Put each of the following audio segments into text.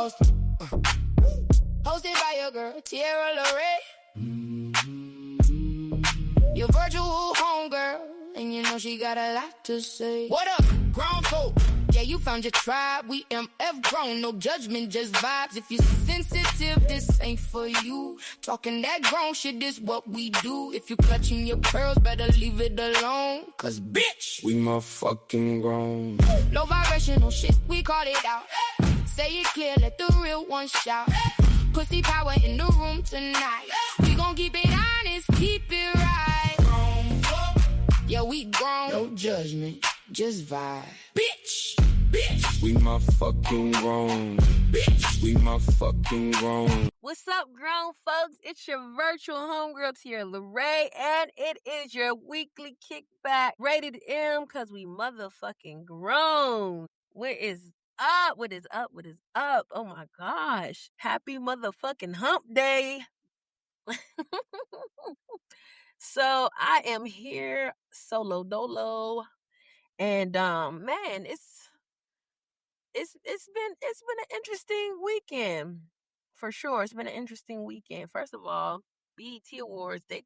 Hosted by your girl, Tierra Laray. Your virtual homegirl, and you know she got a lot to say. What up, grown folk? Yeah, you found your tribe. We MF grown, no judgment, just vibes. If you're sensitive, this ain't for you. Talking that grown shit, this what we do. If you clutching your pearls, better leave it alone. Cause bitch, we motherfucking grown. Low vibrational shit, we call it out. Say it clear, let the real one shout. Pussy power in the room tonight. We gon' keep it honest, keep it right. Yeah, we grown, no judgment, just vibe. Bitch, we motherfucking grown. Bitch, we motherfucking grown. What's up, grown folks? It's your virtual homegirl, Tierra Laray, and it is your weekly kickback, rated M, because we motherfucking grown. What is up? What is up? What is up? Oh my gosh. Happy motherfucking hump day. So I am here solo dolo, and man, it's been an interesting weekend for sure. It's been an interesting weekend. First of all, BET Awards, they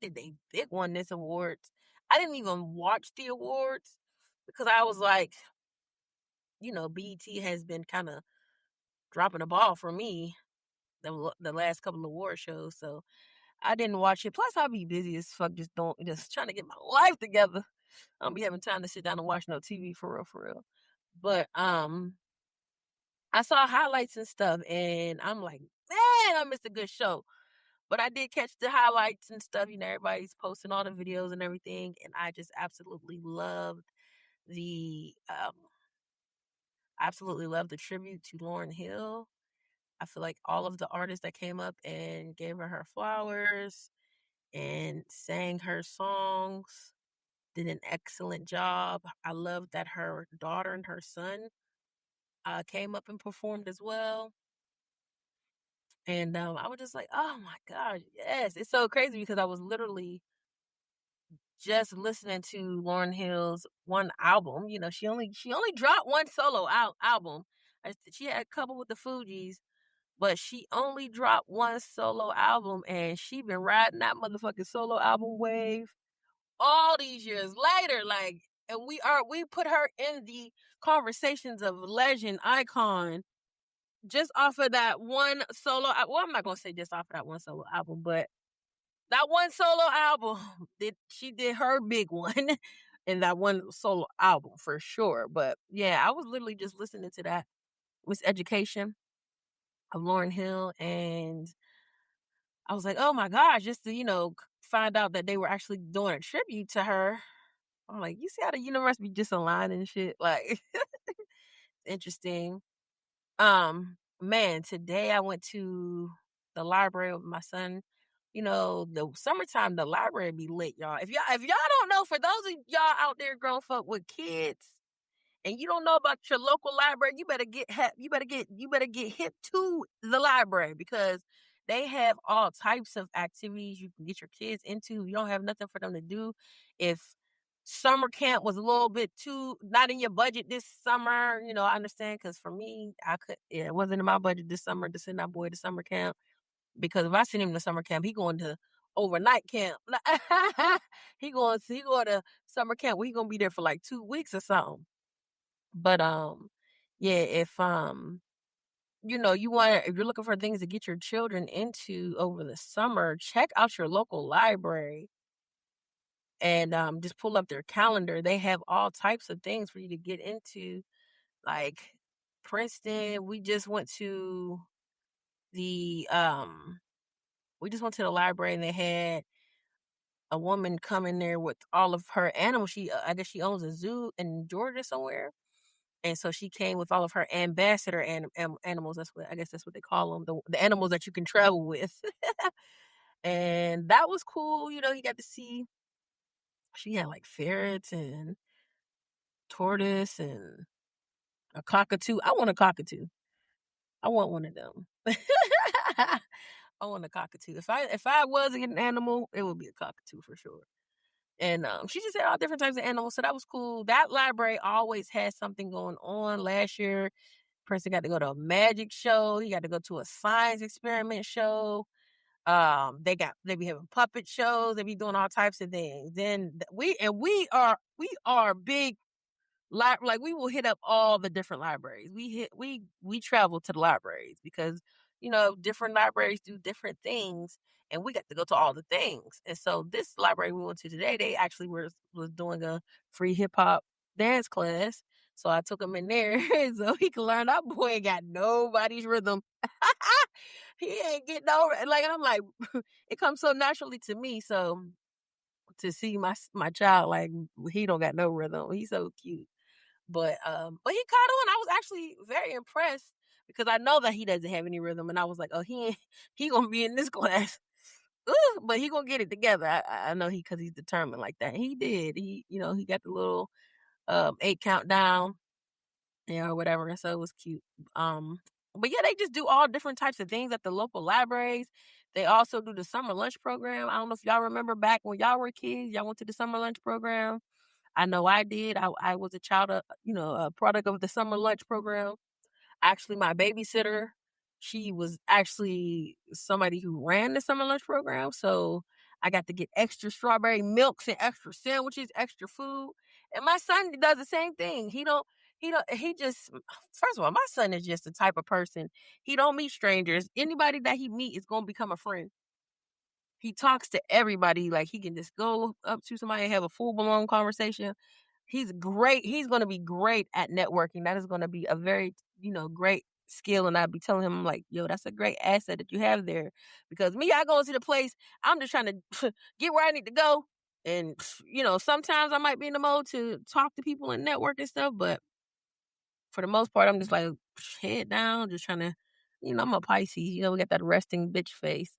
won this awards. I didn't even watch the awards because I was like, BET has been kind of dropping the ball for me the last couple of award shows, so I didn't watch it. Plus, I'll be busy as fuck, just trying to get my life together. I don't be having time to sit down and watch no TV for real. But I saw highlights and stuff, and I'm like, man, I missed a good show. But I did catch the highlights and stuff. Everybody's posting all the videos and everything, and I just absolutely loved the tribute to Lauryn Hill. I feel like all of the artists that came up and gave her flowers and sang her songs did an excellent job. I love that her daughter and her son came up and performed as well. And I was just like, oh my gosh, yes. It's so crazy because I was literally just listening to Lauryn Hill's one album. She only dropped one solo album. She had a couple with the Fugees, but she only dropped one solo album, and she been riding that motherfucking solo album wave all these years later. Like, and we put her in the conversations of legend, icon, just off of that one solo. Well, I'm not gonna say just off of that one solo album, but that one solo album, she did her big one in that one solo album for sure. But yeah, I was literally just listening to that. It was Education of Lauryn Hill, and I was like, oh my gosh, just to find out that they were actually doing a tribute to her. I'm like, you see how the universe be just aligned and shit? Like, interesting. Man, today I went to the library with my son. The summertime, the library be lit, y'all. If y'all don't know, for those of y'all out there grown folk with kids, and you don't know about your local library, you better get hip to the library, because they have all types of activities you can get your kids into. You don't have nothing for them to do. If summer camp was a little bit too not in your budget this summer, I understand, because for me, it wasn't in my budget this summer to send that boy to summer camp, because if I send him to summer camp, he going to overnight camp. he going to summer camp where he gonna be there for like 2 weeks or something. But yeah, if if you're looking for things to get your children into over the summer, check out your local library and just pull up their calendar. They have all types of things for you to get into. Like Princeton, we just went to the library, and they had a woman come in there with all of her animals. I guess she owns a zoo in Georgia somewhere. And so she came with all of her ambassador animals. That's what they call them, the animals that you can travel with. And that was cool. You got to see. She had like ferrets and tortoise and a cockatoo. I want a cockatoo. I want one of them. I want a cockatoo. If I was an animal, it would be a cockatoo for sure. And she just had all different types of animals, so that was cool. That library always had something going on. Last year, person got to go to a magic show. He got to go to a science experiment show. They be having puppet shows. They be doing all types of things. Then we are big. Like we will hit up all the different libraries. We travel to the libraries because different libraries do different things, and we got to go to all the things. And so this library we went to today, they actually was doing a free hip hop dance class. So I took him in there so he could learn. That boy ain't got nobody's rhythm. He ain't getting no like, and I'm like, it comes so naturally to me. So to see my child like he don't got no rhythm, he's so cute. But he caught on. I was actually very impressed because I know that he doesn't have any rhythm, and I was like, oh, he gonna be in this class. Ooh, but he gonna get it together. I know because he's determined like that. He did. He got the little 8 countdown, or whatever. And so it was cute. But yeah, they just do all different types of things at the local libraries. They also do the summer lunch program. I don't know if y'all remember back when y'all were kids, y'all went to the summer lunch program. I know I did. I was a child of, a product of the summer lunch program. Actually, my babysitter, she was actually somebody who ran the summer lunch program. So I got to get extra strawberry milks and extra sandwiches, extra food. And my son does the same thing. He just, first of all, my son is just the type of person, he don't meet strangers. Anybody that he meet is going to become a friend. He talks to everybody. Like he can just go up to somebody and have a full blown conversation. He's great. He's going to be great at networking. That is going to be a very, great skill. And I'd be telling him like, yo, that's a great asset that you have there. Because me, I go into the place, I'm just trying to get where I need to go. And, sometimes I might be in the mode to talk to people and network and stuff. But for the most part, I'm just like head down, just trying to, I'm a Pisces. We got that resting bitch face.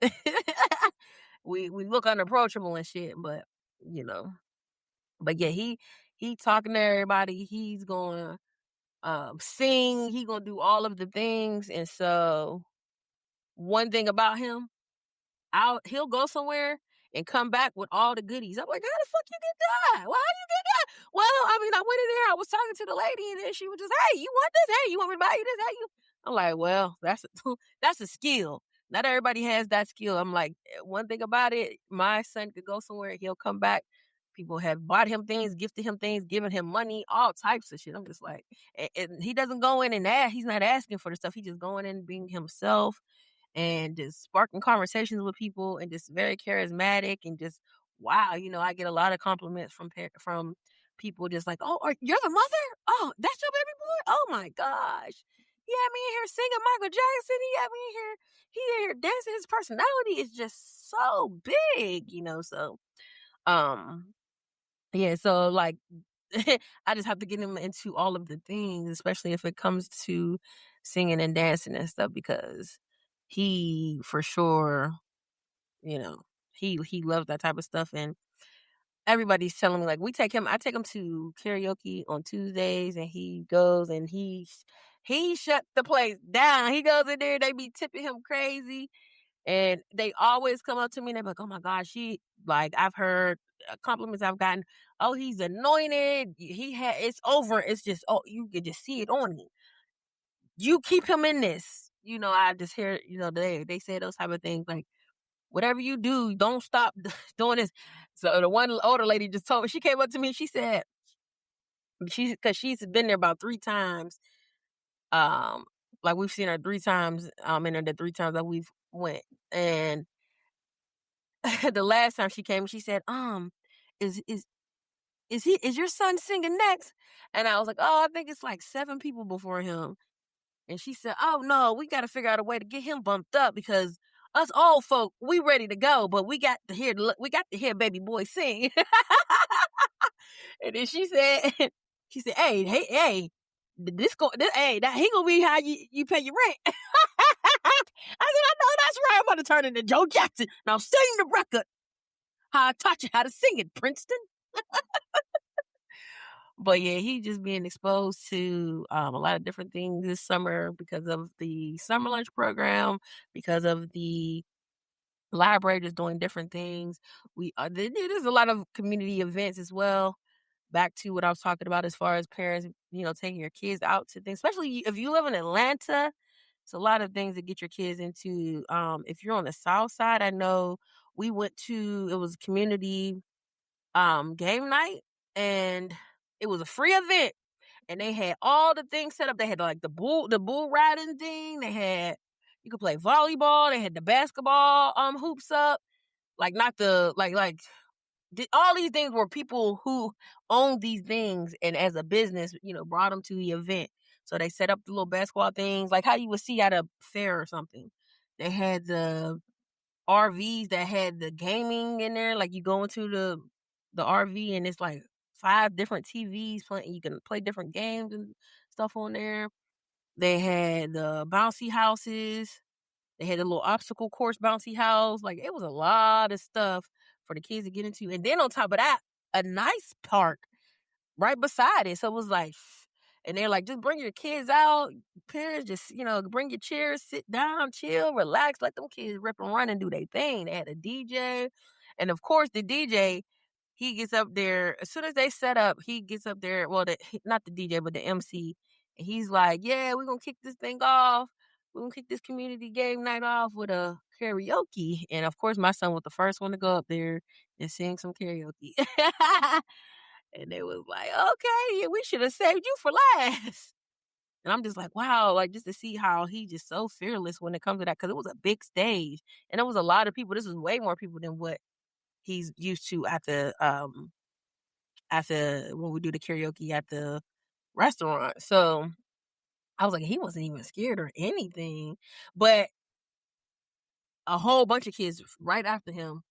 we look unapproachable and shit, but yeah, he talking to everybody. He's gonna sing. He gonna do all of the things. And so one thing about him, he'll go somewhere and come back with all the goodies. I'm like, how the fuck you get that? Well, how you get that? Well, I mean, I went in there, I was talking to the lady, and then she was just, hey, you want this? Hey, you want me to buy you this? Hey, you? I'm like, well, that's a skill. Not everybody has that skill. I'm like, one thing about it, my son could go somewhere, he'll come back. People have bought him things, gifted him things, given him money, all types of shit. I'm just like, and he doesn't go in and ask. He's not asking for the stuff. He's just going in and being himself and just sparking conversations with people and just very charismatic and just, wow, I get a lot of compliments from people just like, oh, you're the mother? Oh, that's your baby boy? Oh my gosh. He had me in here singing Michael Jackson. He in here dancing. His personality is just so big, so, yeah, so like I just have to get him into all of the things, especially if it comes to singing and dancing and stuff, because he for sure, he loves that type of stuff. And everybody's telling me like I take him to karaoke on Tuesdays, and he goes and he shut the place down. He goes in there, they be tipping him crazy. And they always come up to me and they're like, oh my gosh, I've heard compliments I've gotten. Oh, he's anointed. It's over. It's just, oh, you can just see it on him. You keep him in this. I just hear, they say those type of things like, whatever you do, don't stop doing this. So the one older lady just told me, she came up to me and she said, because she's been there about 3 times. Like we've seen her 3 times, and the 3 times that we've went. And the last time she came, she said, is your son singing next? And I was like, oh, I think it's like 7 people before him. And she said, oh no, we got to figure out a way to get him bumped up, because us old folk, we ready to go, but we got to hear baby boy sing. And then she said, hey, he gonna be how you pay your rent. I said, I know that's right. I'm about to turn into Joe Jackson. Now sing the record. How I taught you how to sing it, Princeton. But yeah, he just being exposed to a lot of different things this summer because of the summer lunch program, because of the library just doing different things. There's a lot of community events as well. back to what I was talking about as far as parents, taking your kids out to things, especially if you live in Atlanta. It's a lot of things to get your kids into. If you're on the South Side, I know we went to, it was community game night, and it was a free event, and they had all the things set up. They had like the bull riding thing. They had, you could play volleyball. They had the basketball hoops up, like not the like all these things were people who owned these things, and as a business, brought them to the event. So they set up the little basketball things, like how you would see at a fair or something. They had the RVs that had the gaming in there, like you go into the RV and it's like 5 different TVs playing. You can play different games and stuff on there. They had the bouncy houses. They had a little obstacle course bouncy house. Like, it was a lot of stuff for the kids to get into. And then on top of that, a nice park right beside it. So it was like, and they're like, just bring your kids out. Parents, just, bring your chairs, sit down, chill, relax, let them kids rip and run and do their thing. They had a DJ. And of course, the DJ, he gets up there, as soon as they set up, he gets up there, well, not the DJ, but the MC. And he's like, yeah, we're going to kick this thing off. We're going to kick this community game night off with a karaoke. And of course, my son was the first one to go up there and sing some karaoke. And they was like, okay, yeah, we should have saved you for last. And I'm just like, wow, like just to see how he just so fearless when it comes to that, because it was a big stage and it was a lot of people. This was way more people than what he's used to at the when we do the karaoke at the restaurant. So I was like, he wasn't even scared or anything. But a whole bunch of kids right after him,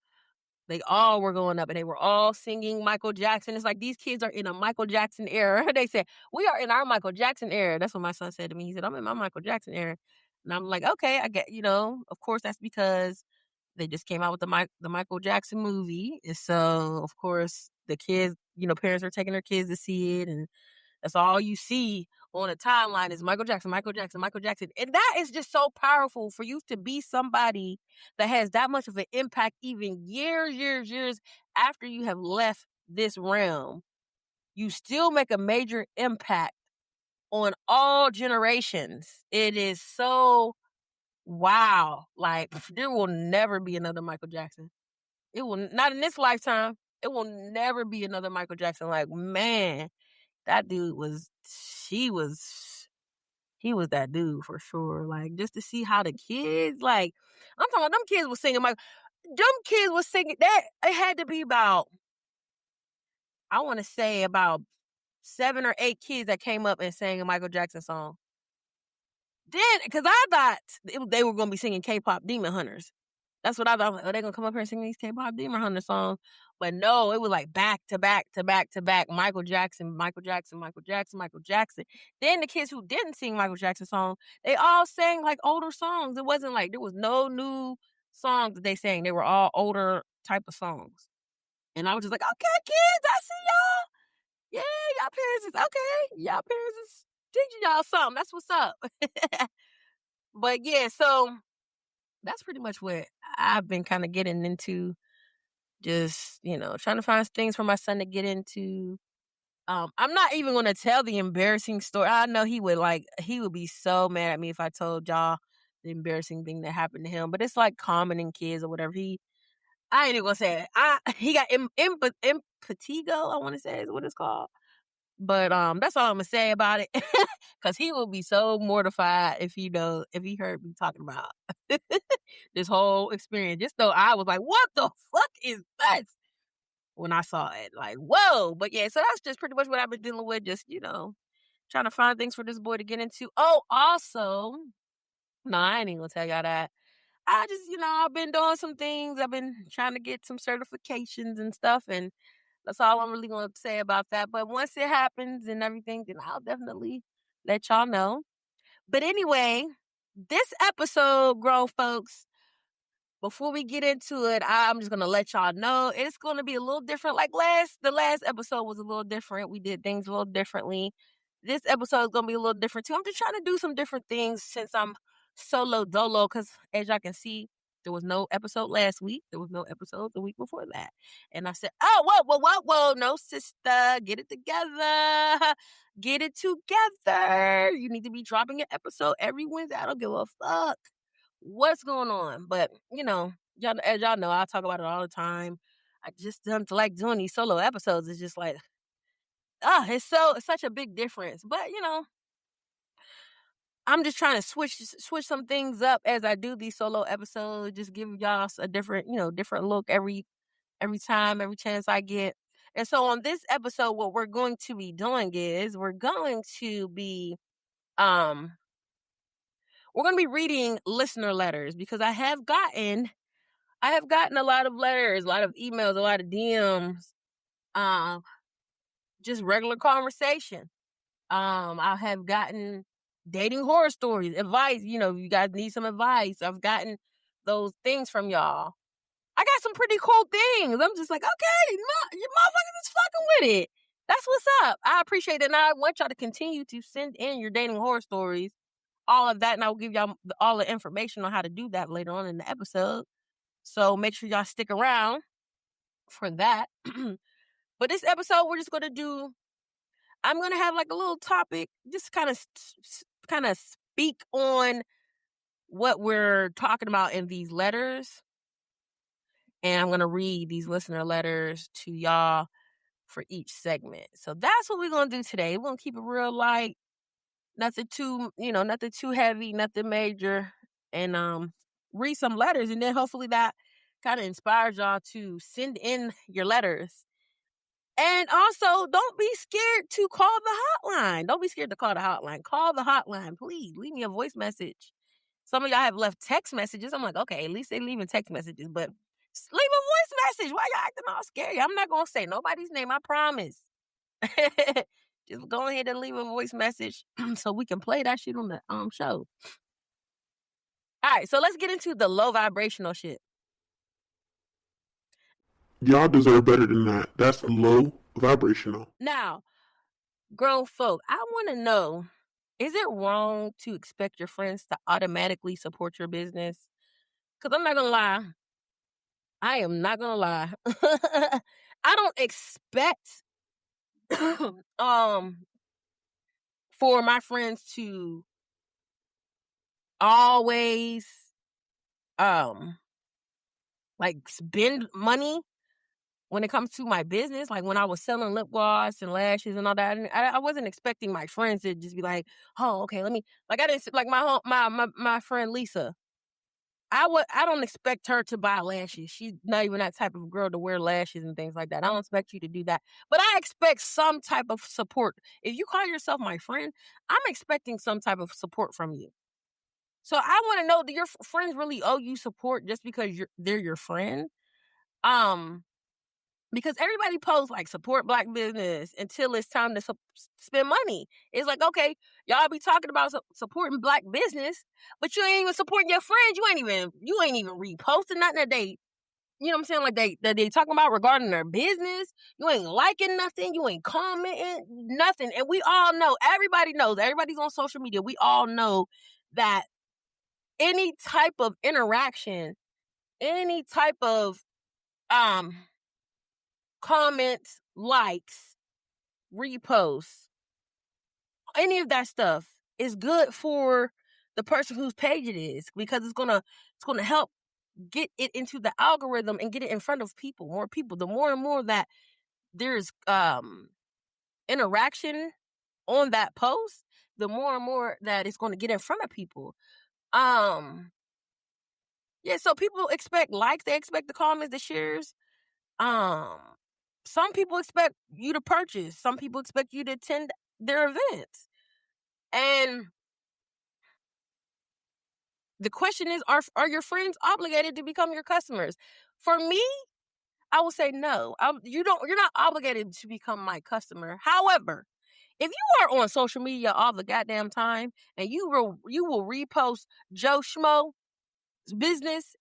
they all were going up and they were all singing Michael Jackson. It's like, these kids are in a Michael Jackson era. They said, we are in our Michael Jackson era. That's what my son said to me. He said, I'm in my Michael Jackson era. And I'm like, okay, I get, of course that's because they just came out with the Michael Jackson movie. And so, of course, the kids, parents are taking their kids to see it. And that's all you see on the timeline is Michael Jackson, Michael Jackson, Michael Jackson. And that is just so powerful for you to be somebody that has that much of an impact even years after you have left this realm. You still make a major impact on all generations. It is so wow. Like, there will never be another Michael Jackson. It will not in this lifetime. It will never be another Michael Jackson. Like, man, that dude he was that dude for sure. Like, just to see how the kids, like, I'm talking about them kids was singing them kids was singing that. It had to be about, I want to say about 7 or 8 kids that came up and sang a Michael Jackson song. Then, because I thought they were going to be singing K-pop Demon Hunters. That's what I thought. Are they going to come up here and sing these K-pop Demon Hunter songs? But no, it was like back to back to back to back. Michael Jackson, Michael Jackson, Michael Jackson, Michael Jackson. Then the kids who didn't sing Michael Jackson songs, they all sang like older songs. It wasn't like there was no new songs that they sang. They were all older type of songs. And I was just like, okay, kids, I see y'all. Yeah, y'all parents is okay. Y'all parents is teaching y'all something. That's what's up. But yeah, so that's pretty much what I've been kind of getting into. Just, trying to find things for my son to get into. I'm not even going to tell the embarrassing story. I know he would be so mad at me if I told y'all the embarrassing thing that happened to him. But it's like common in kids or whatever. I ain't even going to say it. He got impetigo, I want to say is what it's called. But that's all I'm going to say about it. Because he will be so mortified if he heard me talking about this whole experience. Just though I was like, what the fuck is that? When I saw it, like, whoa. But yeah, so that's just pretty much what I've been dealing with. Just, trying to find things for this boy to get into. Oh, also, no, I ain't even gonna tell y'all that. I just, I've been doing some things. I've been trying to get some certifications and stuff. And that's all I'm really going to say about that. But once it happens and everything, then I'll definitely let y'all know. But anyway, this episode, grown folks, before we get into it, I'm just going to let y'all know it's going to be a little different. Like the last episode was a little different. We did things a little differently. This episode is going to be a little different too. I'm just trying to do some different things since I'm solo dolo, because as y'all can see, There was no episode last week. There was no episode the week before that. And I said, oh, whoa. No, sister, get it together. Get it together. You need to be dropping an episode every Wednesday. I don't give a fuck what's going on. But, as y'all know, I talk about it all the time. I just don't like doing these solo episodes. It's just like, it's such a big difference. But, I'm just trying to switch some things up as I do these solo episodes. Just give y'all a different, different look every time, every chance I get. And so on this episode, what we're going to be doing is we're going to be reading listener letters, because I have gotten a lot of letters, a lot of emails, a lot of DMs, just regular conversation. I have gotten dating horror stories, advice. You guys need some advice. I've gotten those things from y'all. I got some pretty cool things. I'm just like, okay, you motherfuckers is fucking with it. That's what's up. I appreciate it. And I want y'all to continue to send in your dating horror stories, all of that. And I'll give y'all all the information on how to do that later on in the episode. So make sure y'all stick around for that. But this episode, I'm going to have like a little topic, just kind of speak on what we're talking about in these letters. And I'm going to read these listener letters to y'all for each segment. So that's what we're going to do today. We're going to keep it real light. Nothing too heavy, nothing major. And read some letters. And then hopefully that kind of inspires y'all to send in your letters. And also, don't be scared to call the hotline. Don't be scared to call the hotline. Call the hotline, please. Leave me a voice message. Some of y'all have left text messages. I'm like, okay, at least they're leaving text messages. But leave a voice message. Why y'all acting all scary? I'm not going to say nobody's name, I promise. Just go ahead and leave a voice message so we can play that shit on the show. All right, so let's get into the low vibrational shit. Y'all deserve better than that. That's low vibrational. Now, grown folk, I want to know, is it wrong to expect your friends to automatically support your business? Because I'm not going to lie. I am not going to lie. I don't expect for my friends to always like spend money when it comes to my business. Like when I was selling lip gloss and lashes and all that, I wasn't expecting my friends to just be like, oh, okay, let me, like, I didn't, like my friend Lisa, I don't expect her to buy lashes. She's not even that type of girl to wear lashes and things like that. I don't expect you to do that. But I expect some type of support. If you call yourself my friend, I'm expecting some type of support from you. So I want to know, do your friends really owe you support just because they're your friend? Because everybody posts like support Black business until it's time to spend money. It's like, okay, y'all be talking about supporting Black business, but you ain't even supporting your friends. You ain't even reposting nothing that they, you know what I'm saying? Like they talking about regarding their business. You ain't liking nothing. You ain't commenting nothing. And we all know, everybody knows, everybody's on social media. We all know that any type of interaction, any type of comments, likes, reposts, any of that stuff is good for the person whose page it is, because it's gonna help get it into the algorithm and get it in front of more people. The more and more that there's interaction on that post, the more and more that it's going to get in front of people. Yeah, so people expect likes, they expect the comments, the shares. Some people expect you to purchase. Some people expect you to attend their events. And the question is, are your friends obligated to become your customers? For me, I will say no. You're not obligated to become my customer. However, if you are on social media all the goddamn time and you will repost Joe Schmo's business,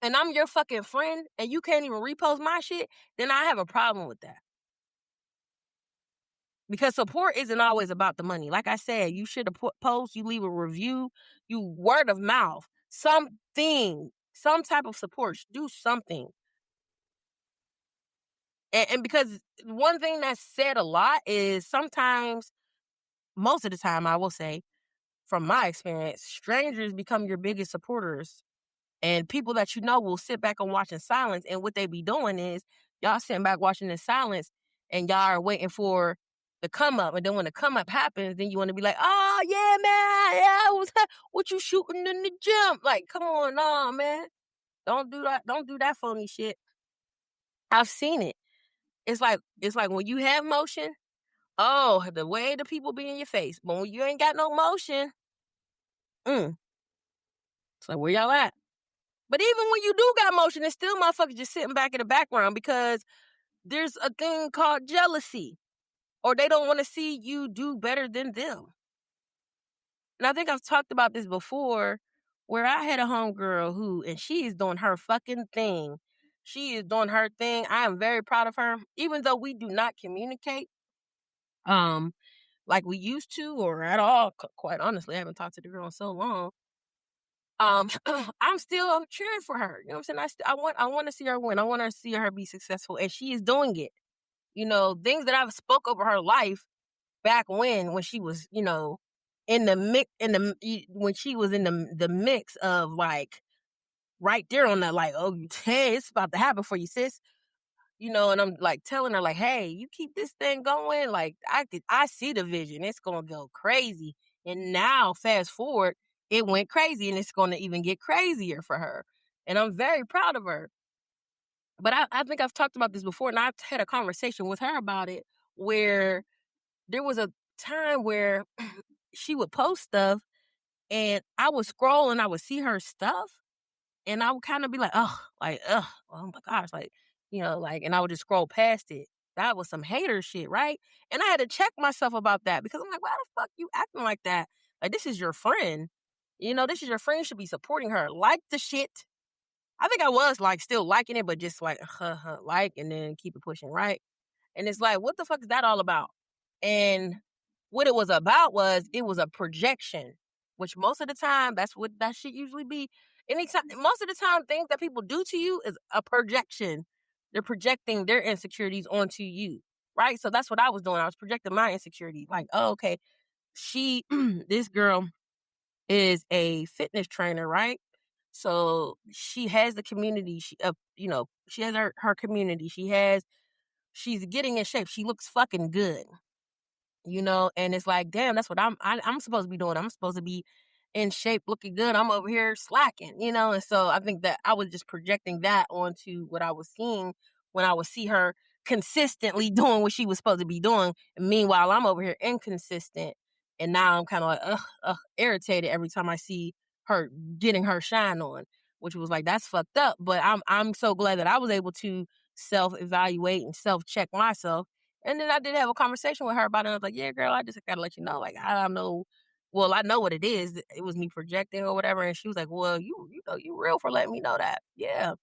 and I'm your fucking friend, and you can't even repost my shit, then I have a problem with that. Because support isn't always about the money. Like I said, you should have post, you leave a review, you word of mouth, something some type of support. Do something. And because one thing that's said a lot is sometimes, most of the time, I will say, from my experience, strangers become your biggest supporters. And people that you know will sit back and watch in silence. And what they be doing is y'all sitting back watching in silence and y'all are waiting for the come up. And then when the come up happens, then you want to be like, oh, yeah, man. Yeah, what you shooting in the gym? Like, come on, nah, man. Don't do that. Don't do that phony shit. I've seen it. It's like when you have motion, oh, the way the people be in your face. But when you ain't got no motion, it's like, where y'all at? But even when you do got motion, it's still motherfuckers just sitting back in the background because there's a thing called jealousy. Or they don't want to see you do better than them. And I think I've talked about this before, where I had a homegirl and she is doing her fucking thing. She is doing her thing. I am very proud of her. Even though we do not communicate like we used to or at all, quite honestly. I haven't talked to the girl in so long. I'm cheering for her. You know what I'm saying? I want to see her win. I want to see her be successful, and she is doing it. You know, things that I've spoke over her life back when she was, you know, in the mix, when she was in the mix of like right there on that, like, oh, hey, it's about to happen for you, sis. You know, and I'm like telling her, like, hey, you keep this thing going. Like, I see the vision. It's gonna go crazy. And now, fast forward, it went crazy, and it's gonna even get crazier for her. And I'm very proud of her. But I think I've talked about this before, and I've had a conversation with her about it, where there was a time where she would post stuff, and I would scroll, and I would see her stuff, and I would kind of be like, oh my gosh, like, you know, like, and I would just scroll past it. That was some hater shit, right? And I had to check myself about that because I'm like, why the fuck you acting like that? Like, this is your friend. You know, this is your friend. You should be supporting her. Like the shit. I think I was like still liking it, but just like, like, and then keep it pushing, right? And it's like, what the fuck is that all about? And what it was about was it was a projection, which most of the time, that's what that shit usually be. Anytime, most of the time, things that people do to you is a projection. They're projecting their insecurities onto you, right? So that's what I was doing. I was projecting my insecurity. Like, oh, okay, this girl is a fitness trainer, right? So she has the community. She has her community. She's getting in shape. She looks fucking good, you know, and it's like, damn, that's what I'm supposed to be doing. I'm supposed to be in shape, looking good. I'm over here slacking, you know? And so I think that I was just projecting that onto what I was seeing when I would see her consistently doing what she was supposed to be doing. And meanwhile, I'm over here inconsistent. And now I'm kind of like, irritated every time I see her getting her shine on, which was like, that's fucked up. But I'm so glad that I was able to self-evaluate and self-check myself. And then I did have a conversation with her about it. I was like, yeah, girl, I just got to let you know, like, I don't know. Well, I know what it is. It was me projecting or whatever. And she was like, well, you know, you real for letting me know that. Yeah.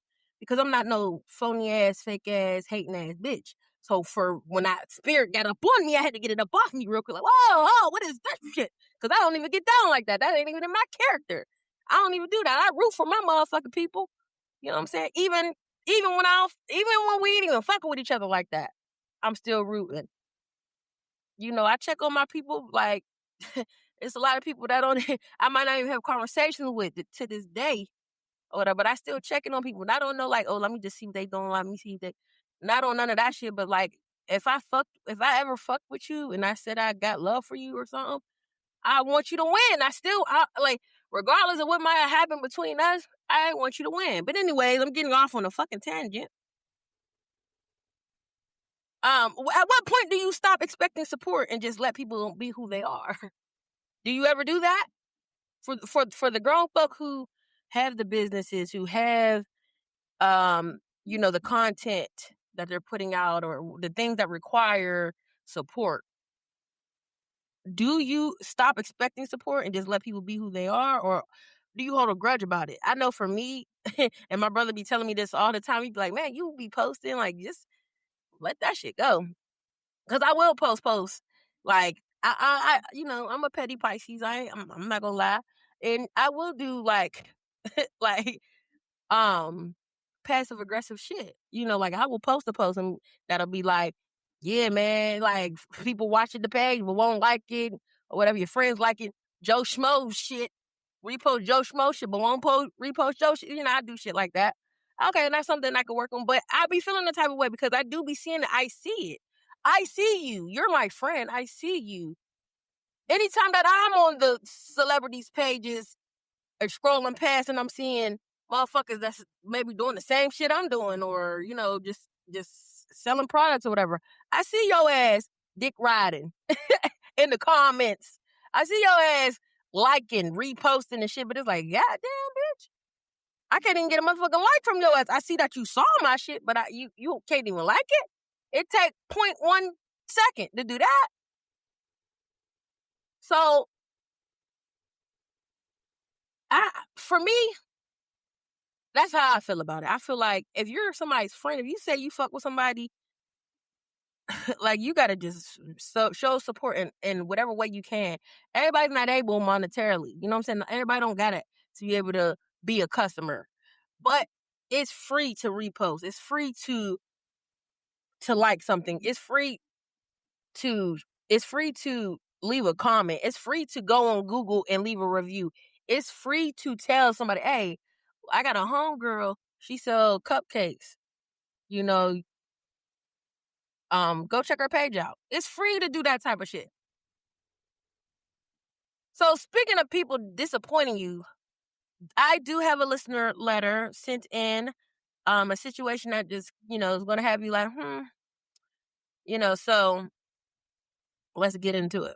Because I'm not no phony ass, fake ass, hating ass bitch. So for when that spirit got up on me, I had to get it up off me real quick. Like, whoa, what is this shit? Because I don't even get down like that. That ain't even in my character. I don't even do that. I root for my motherfucking people. You know what I'm saying? Even when we ain't even fucking with each other like that, I'm still rooting. You know, I check on my people. Like, it's a lot of people that I might not even have conversations with to this day or whatever, but I still checking on people. And I don't know, like, oh, let me just see what they doing. Let me see if they, not on none of that shit, but like, if I ever fucked with you and I said I got love for you or something, I want you to win. Like, regardless of what might have happened between us, I want you to win. But anyways, I'm getting off on a fucking tangent. At what point do you stop expecting support and just let people be who they are? Do you ever do that? For the grown folk who have the businesses, who have the content that they're putting out or the things that require support, do you stop expecting support and just let people be who they are, or do you hold a grudge about it? I know for me, and my brother be telling me this all the time. He'd be like, man, you be posting, like, just let that shit go. Because I will post. Like, I I'm a petty Pisces. I'm not gonna lie. And I will do like, like, passive aggressive shit. Like I will post a post and that'll be like, yeah, man, like people watching the page but won't like it or whatever. Your friends like it. Joe Schmo shit. Repost Joe Schmo shit but won't repost Joe shit. I do shit like that. Okay, that's something I can work on. But I be feeling the type of way because I do be seeing it. I see it. I see you. You're my friend. I see you. Anytime that I'm on the celebrities' pages or scrolling past and I'm seeing motherfuckers that's maybe doing the same shit I'm doing or, just selling products or whatever, I see your ass dick riding in the comments. I see your ass liking, reposting and shit, but it's like, goddamn, bitch. I can't even get a motherfucking like from your ass. I see that you saw my shit, but you can't even like it. It take 0.1 second to do that. So, for me, that's how I feel about it. I feel like if you're somebody's friend, if you say you fuck with somebody, like you gotta just show support in whatever way you can. Everybody's not able monetarily. You know what I'm saying? Everybody don't got it to be able to be a customer. But it's free to repost. It's free to like something. It's free to leave a comment. It's free to go on Google and leave a review. It's free to tell somebody, hey, I got a homegirl. She sell cupcakes. Go check her page out. It's free to do that type of shit. So speaking of people disappointing you, I do have a listener letter sent in, a situation that just, is going to have you like, so let's get into it.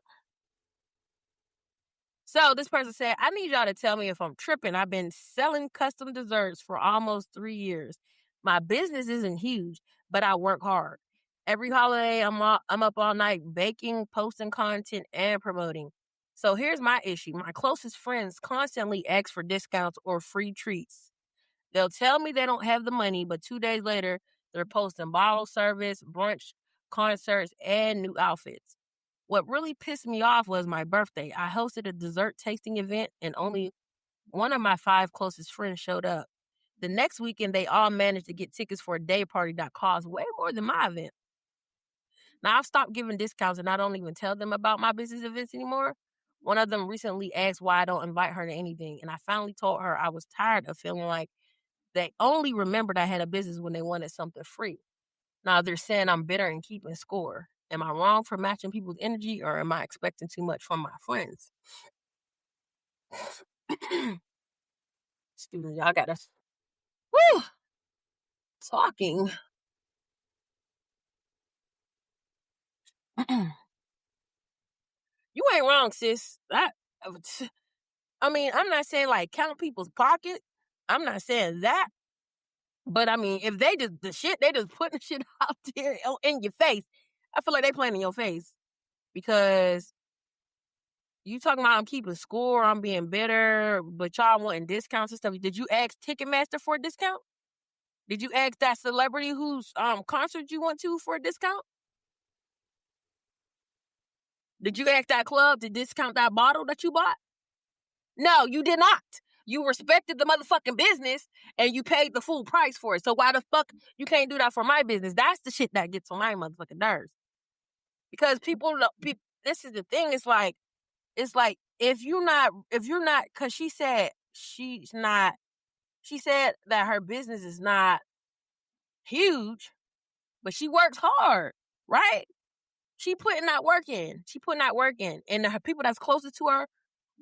So this person said, I need y'all to tell me if I'm tripping. I've been selling custom desserts for almost 3 years. My business isn't huge, but I work hard. Every holiday, I'm up all night baking, posting content, and promoting. So here's my issue. My closest friends constantly ask for discounts or free treats. They'll tell me they don't have the money, but 2 days later, they're posting bottle service, brunch, concerts, and new outfits. What really pissed me off was my birthday. I hosted a dessert tasting event and only one of my 5 closest friends showed up. The next weekend, they all managed to get tickets for a day party that cost way more than my event. Now, I've stopped giving discounts and I don't even tell them about my business events anymore. One of them recently asked why I don't invite her to anything, and I finally told her I was tired of feeling like they only remembered I had a business when they wanted something free. Now they're saying I'm bitter and keeping score. Am I wrong for matching people's energy, or am I expecting too much from my friends? Excuse me, y'all got us. Woo! Talking. You ain't wrong, sis. I mean, I'm not saying like count people's pocket. I'm not saying that. But I mean, if they just they just putting shit out there in your face, I feel like they playing in your face because you talking about I'm keeping score, I'm being better, but y'all wanting discounts and stuff. Did you ask Ticketmaster for a discount? Did you ask that celebrity whose concert you went to for a discount? Did you ask that club to discount that bottle that you bought? No, you did not. You respected the motherfucking business and you paid the full price for it. So why the fuck you can't do that for my business? That's the shit that gets on my motherfucking nerves. Because people, this is the thing. It's like if you're not, because she said that her business is not huge, but she works hard, right? She putting that work in. And the people that's closest to her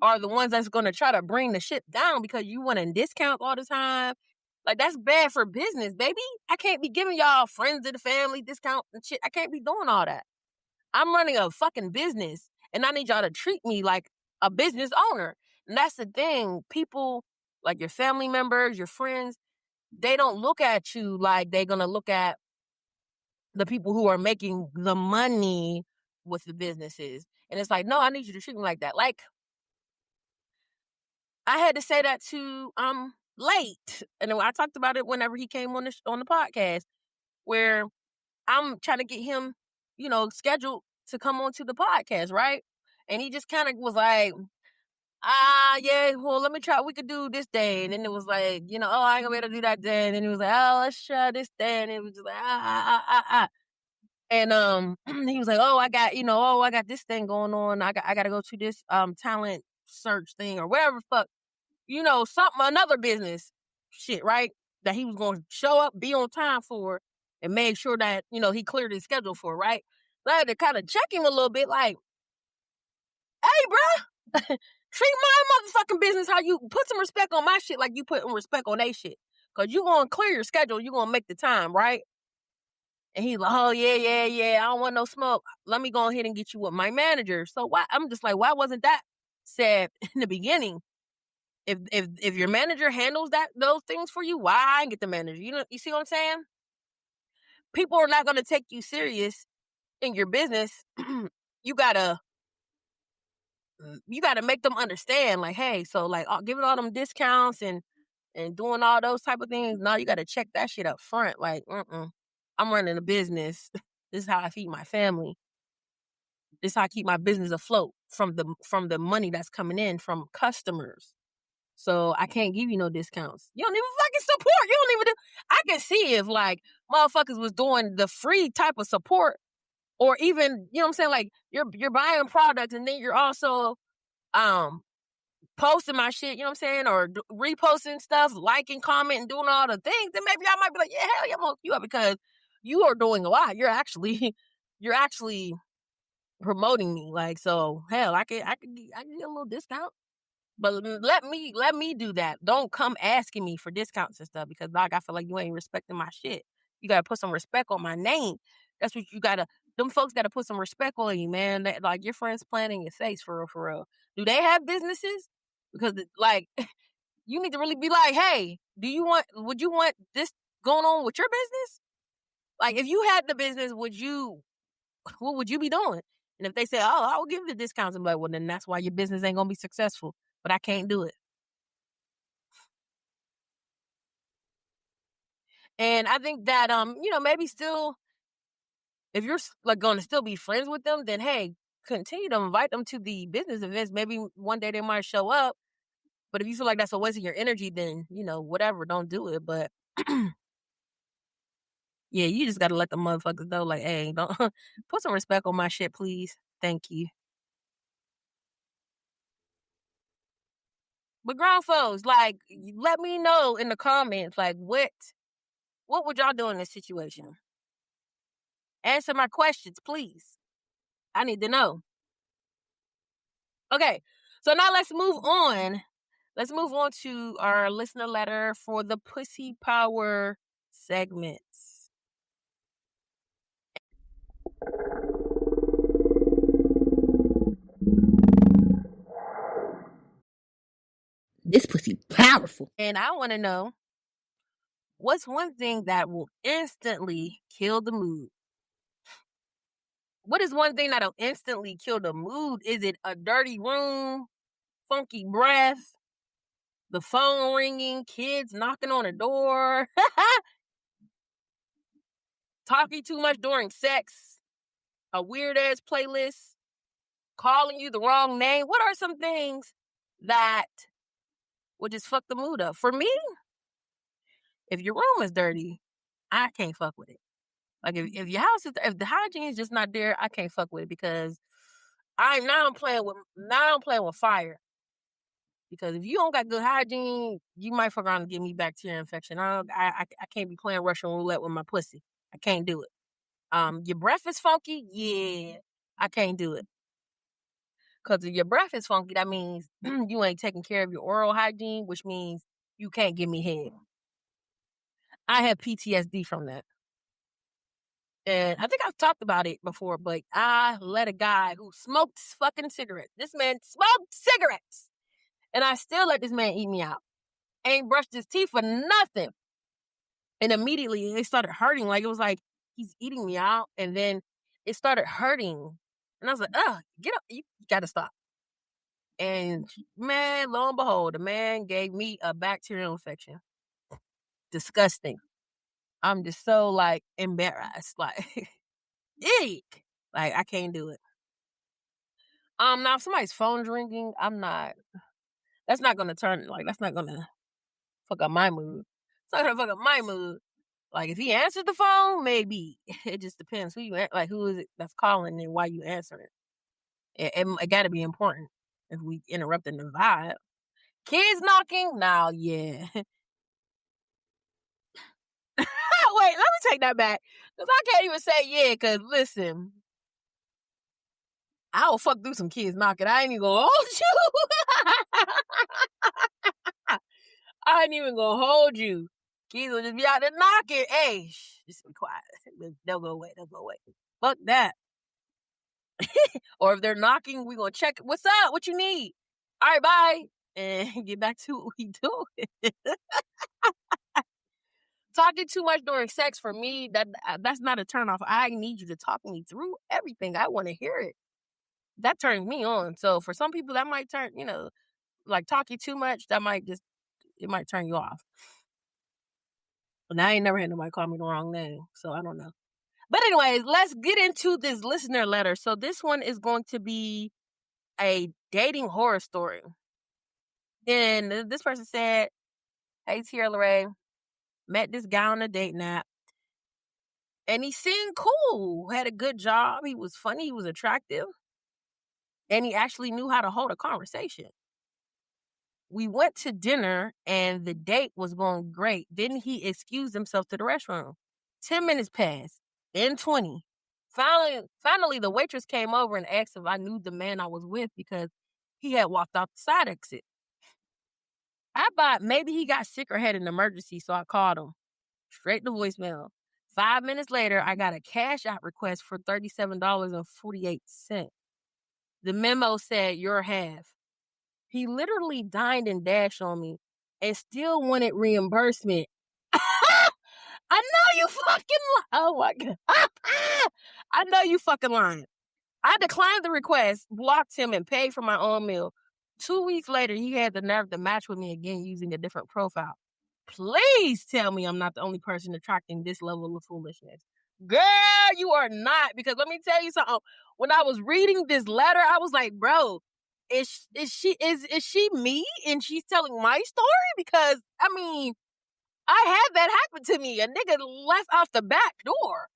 are the ones that's going to try to bring the shit down because you want to discount all the time. Like, that's bad for business, baby. I can't be giving y'all friends of the family discount and shit. I can't be doing all that. I'm running a fucking business, and I need y'all to treat me like a business owner. And that's the thing. People, like your family members, your friends, they don't look at you like they're going to look at the people who are making the money with the businesses. And it's like, no, I need you to treat me like that. Like, I had to say that to Late, and I talked about it whenever he came on the podcast, where I'm trying to get him, scheduled to come onto the podcast, right? And he just kind of was like, Yeah, well, let me try. We could do this day. And then it was like, oh, I ain't gonna be able to do that day. And then he was like, oh, let's try this day. And it was just like, And he was like, oh, I got this thing going on. I gotta go to this talent search thing or whatever the fuck, something, another business shit, right? That he was gonna show up, be on time for, and make sure that, he cleared his schedule for, right? So I had to kind of check him a little bit, like, hey, bruh, treat my motherfucking business how you put some respect on my shit like you putting respect on they shit. Cause you gonna clear your schedule, you gonna make the time, right? And he's like, oh, yeah, I don't want no smoke. Let me go ahead and get you with my manager. So why? I'm just like, why wasn't that said in the beginning? If your manager handles those things for you, why I ain't get the manager? You see what I'm saying? People are not gonna take you serious in your business. You gotta make them understand, like, hey, so like giving all them discounts and doing all those type of things. No, you gotta check that shit up front. Like, I'm running a business. This is how I feed my family. This is how I keep my business afloat from the money that's coming in from customers. So I can't give you no discounts. You don't even fucking support. You don't even do. I can see if like motherfuckers was doing the free type of support, or even, you know what I'm saying, like you're buying products and then you're also posting my shit, you know what I'm saying, or reposting stuff, liking, commenting, doing all the things. Then maybe I might be like, yeah, hell yeah, I'm gonna hook you up, because you are doing a lot. You're actually promoting me. Like, so hell, I could get a little discount. But let me do that. Don't come asking me for discounts and stuff, because dog, I feel like you ain't respecting my shit. You gotta put some respect on my name. That's what you gotta. Them folks gotta put some respect on you, man. That, like, your friends playing in your face, for real, for real. Do they have businesses? Because like, you need to really be like, hey, would you want this going on with your business? Like, if you had the business, what would you be doing? And if they say, oh, I will give you the discounts, I'm like, well, then that's why your business ain't gonna be successful. But I can't do it. And I think that, maybe still, if you're like going to still be friends with them, then hey, continue to invite them to the business events. Maybe one day they might show up. But if you feel like that's a waste of your energy, then, whatever, don't do it. But yeah, you just got to let the motherfuckers know, like, hey, don't put some respect on my shit, please. Thank you. But grown folks, like, let me know in the comments, like, what would y'all do in this situation? Answer my questions, please. I need to know. Okay, so now let's move on. Let's move on to our listener letter for the Pussy Power segments. This pussy powerful. And I want to know, what's one thing that will instantly kill the mood? What is one thing that'll instantly kill the mood? Is it a dirty room, funky breath, the phone ringing, kids knocking on the door, talking too much during sex, a weird ass playlist, calling you the wrong name? What are some things that would just fuck the mood up? For me, if your room is dirty, I can't fuck with it. Like, if your house is, if the hygiene is just not there, I can't fuck with it, because I'm playing with fire. Because if you don't got good hygiene, you might fuck around and give me bacteria infection. I can't be playing Russian roulette with my pussy. I can't do it. Your breath is funky, yeah, I can't do it. Because if your breath is funky, that means you ain't taking care of your oral hygiene, which means you can't give me head. I have PTSD from that. And I think I've talked about it before, but I let a guy who smoked fucking cigarettes. This man smoked cigarettes. And I still let this man eat me out. Ain't brushed his teeth for nothing. And immediately it started hurting. Like, it was like he's eating me out. And then it started hurting. And I was like, get up. You got to stop. And man, lo and behold, the man gave me a bacterial infection. Disgusting. I'm just so, like, embarrassed. Like, eek. Like, I can't do it. Now if somebody's phone's ringing, I'm not That's not gonna fuck up my mood. It's not gonna fuck up my mood. Like, if he answered the phone, maybe. It just depends who who is it that's calling and why you answer it. It got to be important if we interrupting the vibe. Kids knocking? Nah, yeah. Wait, let me take that back. Because I can't even say yeah, because listen, I will fuck through some kids knocking. I ain't even gonna hold you. I ain't even gonna hold you. Kids will just be out there knocking. Hey, just be quiet. They'll go away. Fuck that. Or if they're knocking, we gonna check. What's up? What you need? All right, bye. And get back to what we doing. Talking too much during sex, for me, that's not a turn off. I need you to talk me through everything. I want to hear it. That turns me on. So for some people, that might turn, like talking too much, it might turn you off. And I ain't never had nobody call me the wrong name, so I don't know. But anyways, let's get into this listener letter. So this one is going to be a dating horror story. And this person said, "Hey, Tierra Laray, met this guy on a dating app. And he seemed cool, had a good job. He was funny, he was attractive. And he actually knew how to hold a conversation. We went to dinner and the date was going great. Then he excused himself to the restroom. 10 minutes passed, then 20. Finally, the waitress came over and asked if I knew the man I was with because he had walked out the side exit. I thought maybe he got sick or had an emergency, so I called him. Straight to voicemail. 5 minutes later, I got a cash out request for $37.48. The memo said, "Your half." He literally dined and dashed on me and still wanted reimbursement. I know you fucking oh my God. I know you fucking lying. I declined the request, blocked him, and paid for my own meal. 2 weeks later, he had the nerve to match with me again using a different profile. Please tell me I'm not the only person attracting this level of foolishness. Girl, you are not. Because let me tell you something. When I was reading this letter, I was like, bro, is she me? And she's telling my story? Because, I mean, I had that happen to me. A nigga left out the back door.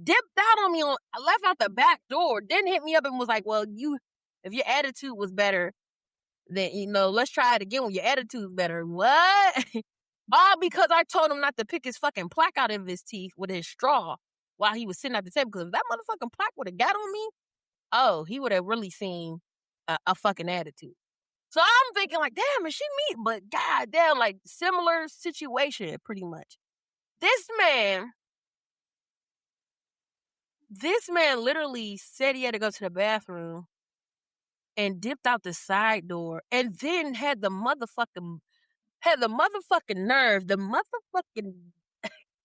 Dipped out on me, left out the back door. Then hit me up and was like, well, if your attitude was better, then, let's try it again when your attitude's better. What? All because I told him not to pick his fucking plaque out of his teeth with his straw while he was sitting at the table. Because if that motherfucking plaque would have got on me, oh, he would have really seen a fucking attitude. So I'm thinking like, damn, is she me? But goddamn, like similar situation, pretty much. This man literally said he had to go to the bathroom and dipped out the side door and then had the motherfucking nerve, the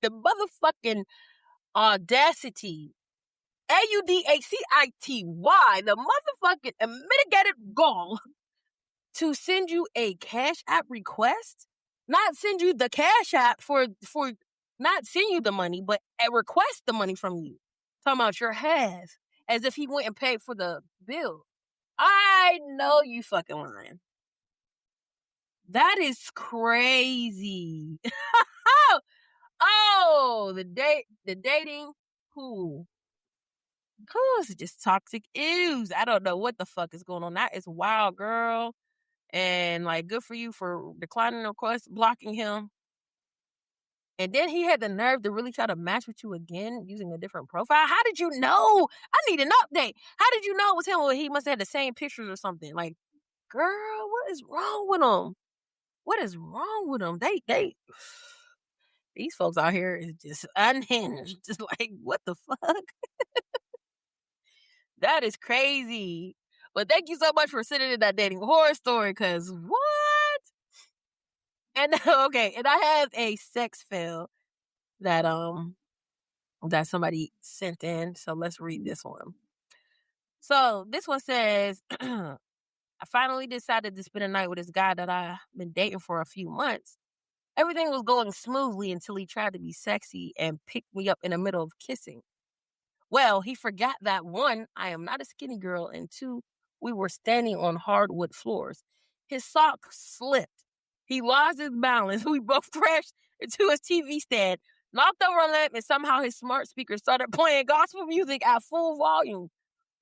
motherfucking audacity, AUDACITY, the motherfucking unmitigated gall to send you a cash app request, not send you the cash app for not send you the money, but request the money from you. Talking about your half, as if he went and paid for the bill. I know you fucking lying. That is crazy. Oh, the dating, who is it just toxic ooze? I don't know what the fuck is going on. That is wild, girl. And like, good for you for declining the request, blocking him. And then he had the nerve to really try to match with you again using a different profile. How did you know? I need an update. How did you know it was him? Well, he must have had the same pictures or something. Like, girl, what is wrong with him? What is wrong with them? These folks out here is just unhinged. Just like, what the fuck? That is crazy. But thank you so much for sending in that dating horror story, because what? And okay, and I have a sex fail that somebody sent in. So let's read this one. So this one says, I finally decided to spend a night with this guy that I've been dating for a few months. Everything was going smoothly until he tried to be sexy and picked me up in the middle of kissing. Well, he forgot that 1, I am not a skinny girl, and 2, we were standing on hardwood floors. his sock slipped. He lost his balance. We both crashed into his TV stand, knocked over a lamp, and somehow his smart speaker started playing gospel music at full volume.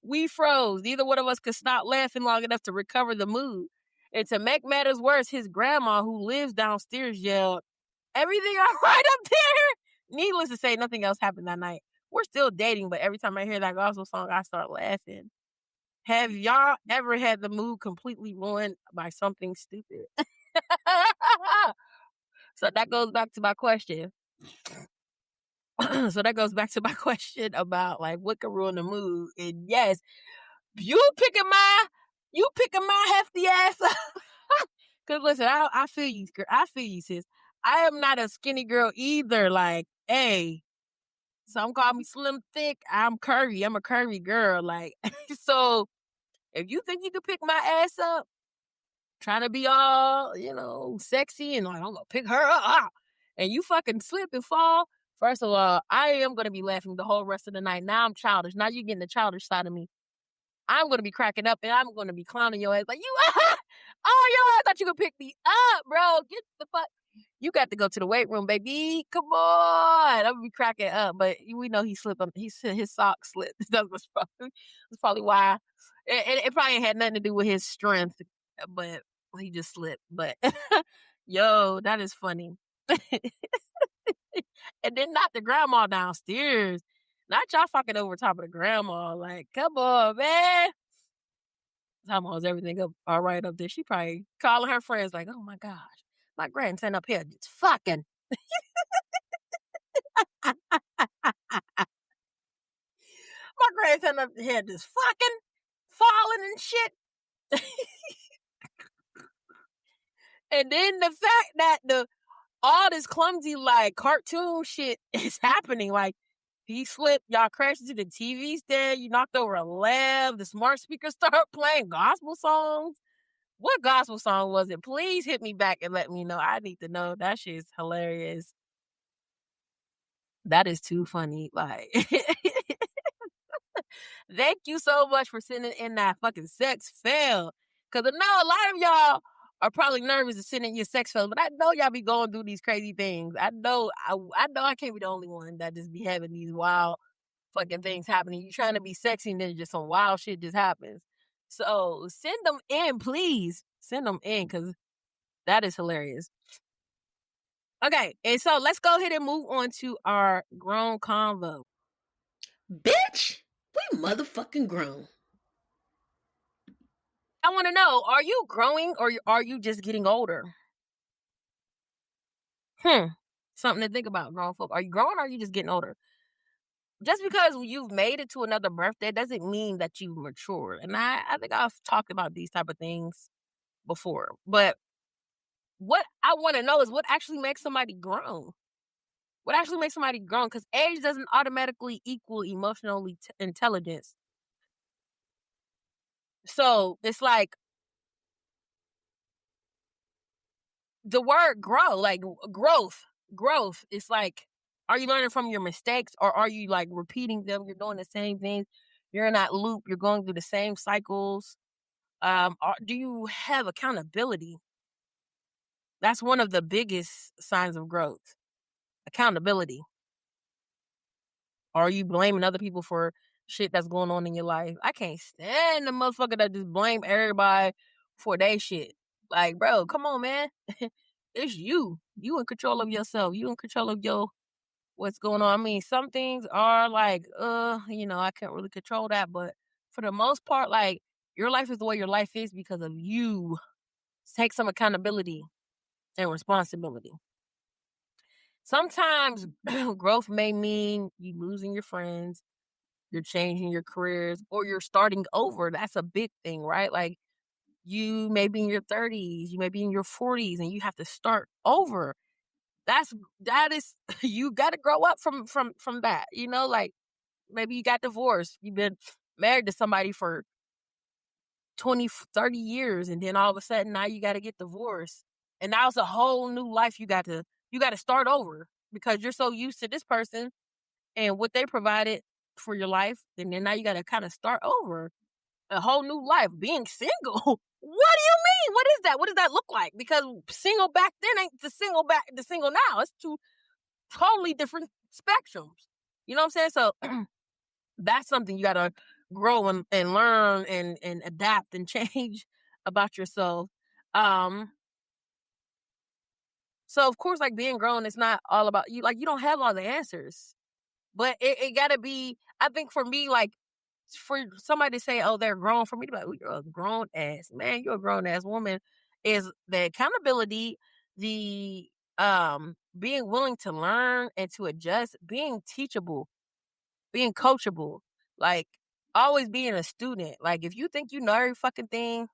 We froze. Neither one of us could stop laughing long enough to recover the mood. And to make matters worse, his grandma, who lives downstairs, yelled, "Everything all right up there?" Needless to say, nothing else happened that night. We're still dating, but every time I hear that gospel song, I start laughing. Have y'all ever had the mood completely ruined by something stupid? So that goes back to my question. About like what can ruin the mood. And yes, you picking my hefty ass up. Cause listen, I feel you, I feel you, sis. I am not a skinny girl either. Like, hey, some call me slim thick. I'm curvy. I'm a curvy girl. Like, so if you think you can pick my ass up, trying to be all, sexy and like, I'm gonna pick her up, and you fucking slip and fall, first of all, I am gonna be laughing the whole rest of the night. Now I'm childish. Now you getting the childish side of me. I'm gonna be cracking up and I'm gonna be clowning your ass like, you, oh, yo, I thought you could pick me up, bro. Get the fuck. You got to go to the weight room, baby. Come on. I'm gonna be cracking up, but we know he slipped. His sock slipped. That's probably why. It probably had nothing to do with his strength, but he just slipped. But yo, that is funny. And then not the grandma downstairs. Not y'all fucking over top of the grandma. Like, come on, man. Grandma's everything up all right up there. She probably calling her friends like, oh my gosh, my grandson up here just fucking. My grandson up here just fucking, falling and shit. And then the fact that all this clumsy like cartoon shit is happening. Like, he slipped, y'all crashed into the TV stand, you knocked over a lamp, the smart speaker started playing gospel songs. What gospel song was it? Please hit me back and let me know. I need to know. That shit is hilarious. That is too funny. Like, thank you so much for sending in that fucking sex fail. Because I know a lot of y'all are probably nervous to send in your sex fails, but I know y'all be going through these crazy things. I know I can't be the only one that just be having these wild fucking things happening. You trying to be sexy and then just some wild shit just happens. So send them in, please. Send them in because that is hilarious. Okay, and so let's go ahead and move on to our grown convo. Bitch, we motherfucking grown. I want to know, are you growing or are you just getting older? Something to think about, grown folk. Are you growing or are you just getting older? Just because you've made it to another birthday doesn't mean that you've matured. And I think I've talked about these type of things before. But what I want to know is what actually makes somebody grown. What actually makes somebody grown? Because age doesn't automatically equal emotional intelligence. So it's like the word grow, like growth. It's like, are you learning from your mistakes or are you like repeating them? You're doing the same things. You're in that loop. You're going through the same cycles. Do you have accountability? That's one of the biggest signs of growth. Accountability. Are you blaming other people for shit that's going on in your life? I can't stand the motherfucker that just blame everybody for their shit. Like, bro, come on, man. It's you. You in control of yourself. You in control of what's going on. I mean, some things are like, I can't really control that. But for the most part, like, your life is the way your life is because of you. Take some accountability and responsibility. Sometimes growth may mean you losing your friends, you're changing your careers, or you're starting over. That's a big thing, right? Like, you may be in your 30s, you may be in your 40s, and you have to start over. That is, you got to grow up from that. Like, maybe you got divorced, you've been married to somebody for 20, 30 years, and then all of a sudden now you got to get divorced, and now it's a whole new life. You got to start over because you're so used to this person and what they provided for your life, and then now you got to kind of start over. A whole new life. Being single. What do you mean? What is that? What does that look like? Because single back then ain't the single now. It's two totally different spectrums. You know what I'm saying? So that's something you gotta grow and learn and adapt and change about yourself. So of course, like, being grown, it's not all about you. Like, you don't have all the answers, but it gotta be. I think for me, like, for somebody to say, "Oh, they're grown," for me to be like, "Oh, you're a grown ass man. You're a grown ass woman," is the accountability, the being willing to learn and to adjust, being teachable, being coachable, like, always being a student. Like, if you think you know every fucking thing,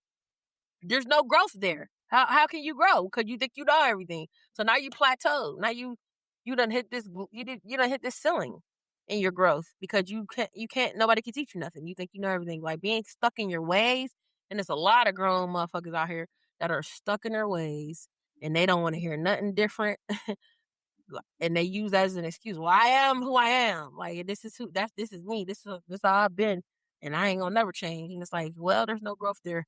there's no growth there. How can you grow? Because you think you know everything. So now you plateau. Now you done hit this you done hit this ceiling in your growth because you can't nobody can teach you nothing. You think you know everything. Like, being stuck in your ways, and there's a lot of grown motherfuckers out here that are stuck in their ways and they don't want to hear nothing different. And they use that as an excuse. Well, I am who I am. Like, this is me. This is how I've been, and I ain't gonna never change. And it's like, well, there's no growth there.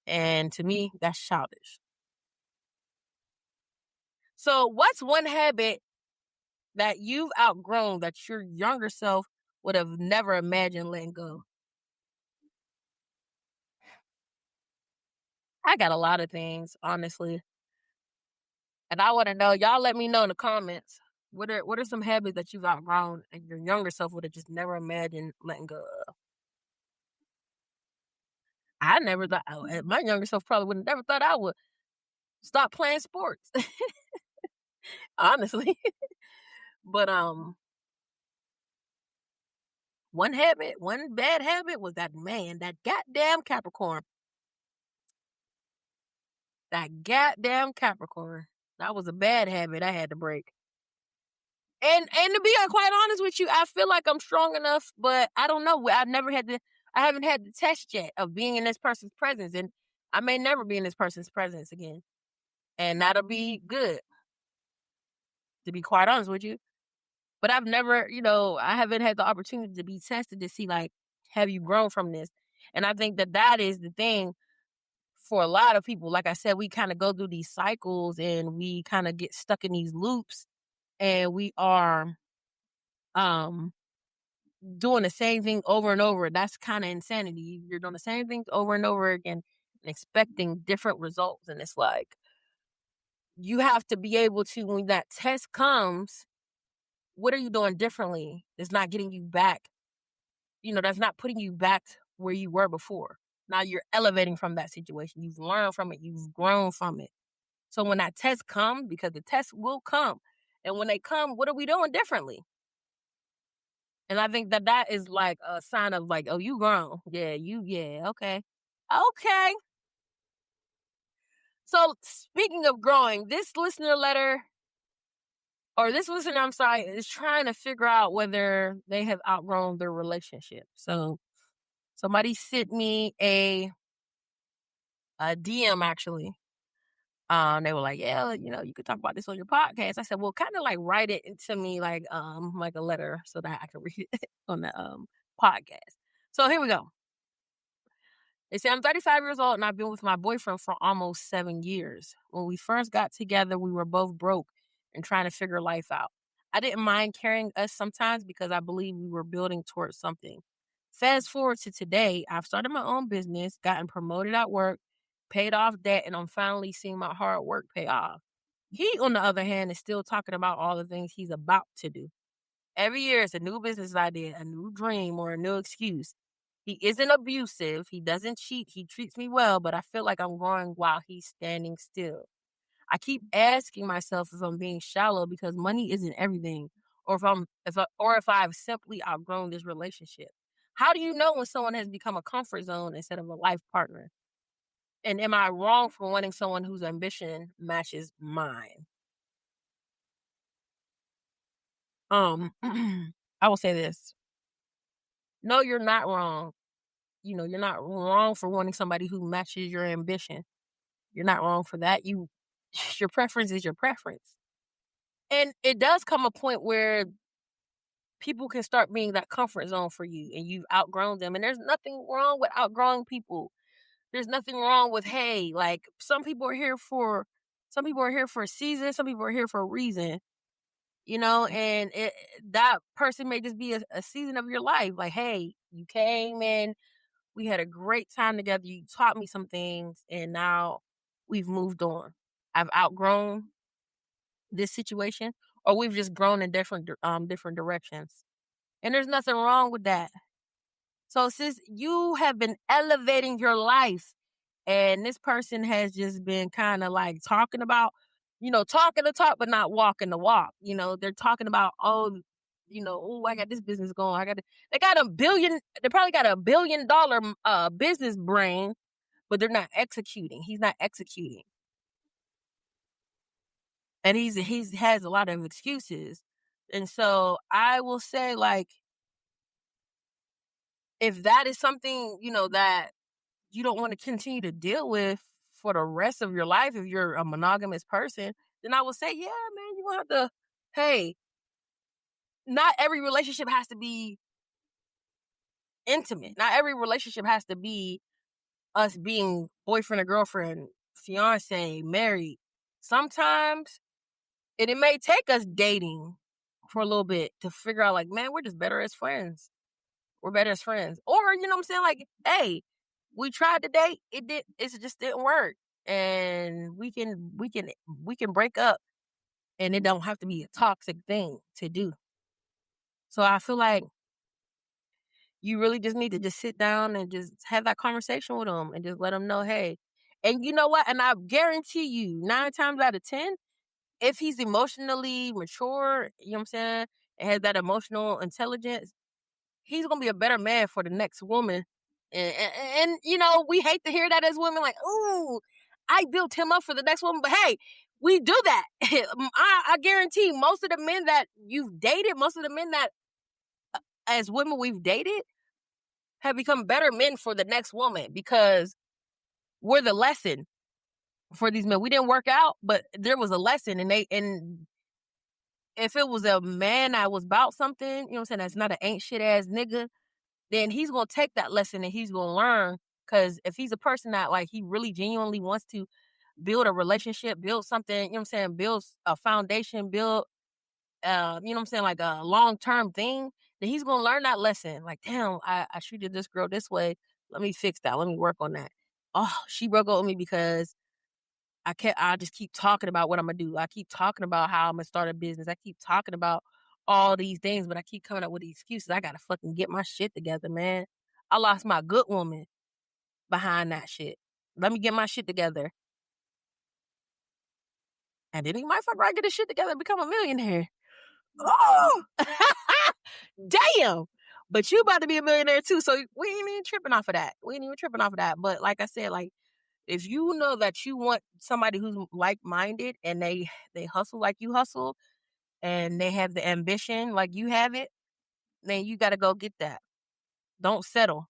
And to me, that's childish. So what's one habit that you've outgrown that your younger self would have never imagined letting go? I got a lot of things, honestly. And I want to know, y'all let me know in the comments. What are some habits that you've outgrown and your younger self would have just never imagined letting go of? I never thought, my younger self probably would have never thought I would stop playing sports. Honestly. But one bad habit was that goddamn Capricorn. That goddamn Capricorn. That was a bad habit I had to break. And to be quite honest with you, I feel like I'm strong enough, but I don't know. I haven't had the test yet of being in this person's presence, and I may never be in this person's presence again. And that'll be good, to be quite honest with you. But I've never, I haven't had the opportunity to be tested to see, like, have you grown from this? And I think that is the thing for a lot of people. Like I said, we kind of go through these cycles and we kind of get stuck in these loops, and we are doing the same thing over and over. That's kind of insanity. You're doing the same things over and over again and expecting different results. And it's like, you have to be able to, when that test comes, what are you doing differently? That's not getting you back. That's not putting you back where you were before. Now you're elevating from that situation. You've learned from it. You've grown from it. So when that test comes, because the test will come, and when they come, what are we doing differently? And I think that is like a sign of, like, oh, you grown. Yeah, okay. Okay. So speaking of growing, this listener, I'm sorry, is trying to figure out whether they have outgrown their relationship. So somebody sent me a DM, actually. They were like, yeah, you could talk about this on your podcast. I said, well, kind of like write it into me like a letter so that I can read it on the podcast. So here we go. They say, I'm 35 years old and I've been with my boyfriend for almost 7 years. When we first got together, we were both broke and trying to figure life out. I didn't mind carrying us sometimes because I believe we were building towards something. Fast forward to today, I've started my own business, gotten promoted at work, paid off debt, and I'm finally seeing my hard work pay off. He, on the other hand, is still talking about all the things he's about to do. Every year it's a new business idea, a new dream, or a new excuse. He isn't abusive. He doesn't cheat. He treats me well, but I feel like I'm growing while he's standing still. I keep asking myself if I'm being shallow because money isn't everything, or if I've simply outgrown this relationship. How do you know when someone has become a comfort zone instead of a life partner? And am I wrong for wanting someone whose ambition matches mine? I will say this. No, you're not wrong. You're not wrong for wanting somebody who matches your ambition. You're not wrong for that. Your preference is your preference. And it does come a point where people can start being that comfort zone for you and you've outgrown them. And there's nothing wrong with outgrowing people. There's nothing wrong with, hey, like some people are here for a season, some people are here for a reason, and that person may just be a season of your life. Like, hey, you came in, we had a great time together, you taught me some things, and now we've moved on. I've outgrown this situation, or we've just grown in different directions. And there's nothing wrong with that. So sis, you have been elevating your life, and this person has just been kind of like talking about, talking the talk, but not walking the walk. They're talking about, oh, I got this business going. They probably got $1 billion business brain, but they're not executing. He's not executing. And he's has a lot of excuses. And so I will say, like, if that is something, that you don't want to continue to deal with for the rest of your life, if you're a monogamous person, then I will say, yeah, man, you're going to have to, hey, not every relationship has to be intimate. Not every relationship has to be us being boyfriend or girlfriend, fiance, married. Sometimes it may take us dating for a little bit to figure out, like, man, we're just better as friends. We're better as friends. Or, you know what I'm saying? Like, hey, we tried to date. It just didn't work. And we can break up, and it don't have to be a toxic thing to do. So I feel like you really just need to just sit down and just have that conversation with them and just let them know, hey, and you know what? And I guarantee you 9 times out of 10, if he's emotionally mature, you know what I'm saying, and has that emotional intelligence, he's going to be a better man for the next woman. And, we hate to hear that as women, like, ooh, I built him up for the next woman. But hey, we do that. I guarantee most of the men that you've dated, most of the men that as women we've dated have become better men for the next woman, because we're the lesson for these men. We didn't work out, but there was a lesson. And if it was a man that was about something, you know what I'm saying, that's not an ain't shit ass nigga, then he's going to take that lesson and he's going to learn. Because if he's a person that, like, he really genuinely wants to build a relationship, build something, you know what I'm saying, build a foundation, build, you know what I'm saying, like a long-term thing, then he's going to learn that lesson. Like, damn, I treated this girl this way. Let me fix that. Let me work on that. Oh, she broke up with me because I just keep talking about what I'm going to do. I keep talking about how I'm going to start a business. I keep talking about all these things, but I keep coming up with these excuses. I got to fucking get my shit together, man. I lost my good woman behind that shit. Let me get my shit together. And then he might fuck right, get his shit together and become a millionaire. Oh! Damn! But you about to be a millionaire too, so we ain't even tripping off of that. But like I said, like, if you know that you want somebody who's like-minded and they hustle like you hustle and they have the ambition like you have it, then you got to go get that. Don't settle.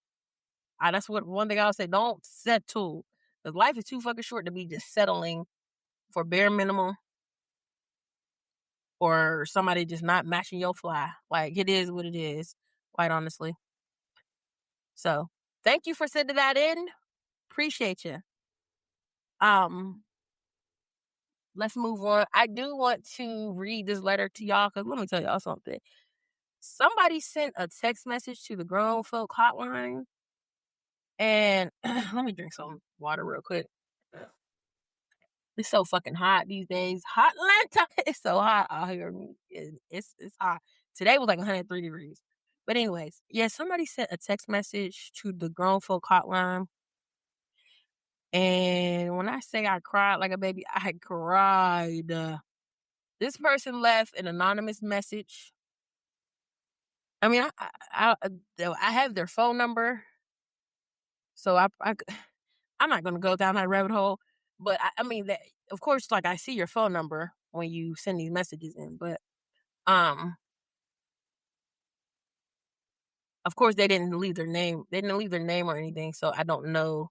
That's what one thing I'll say. Don't settle. Because life is too fucking short to be just settling for bare minimum or somebody just not matching your fly. Like, it is what it is, quite honestly. So, thank you for sending that in. Appreciate you. Let's move on. I do want to read this letter to y'all, because let me tell y'all something. Somebody sent a text message to the Grown Folk hotline, and let me drink some water real quick. It's so fucking hot these days. Hot Atlanta. It's so hot out here. It's hot. Today was like 103 degrees. But anyways, yeah, somebody sent a text message to the Grown Folk hotline. And when I say I cried like a baby, I cried. This person left an anonymous message. I mean, I have their phone number. So I'm not going to go down that rabbit hole. But I mean, that, of course, like, I see your phone number when you send these messages in. But, of course, they didn't leave their name. They didn't leave their name or anything. So I don't know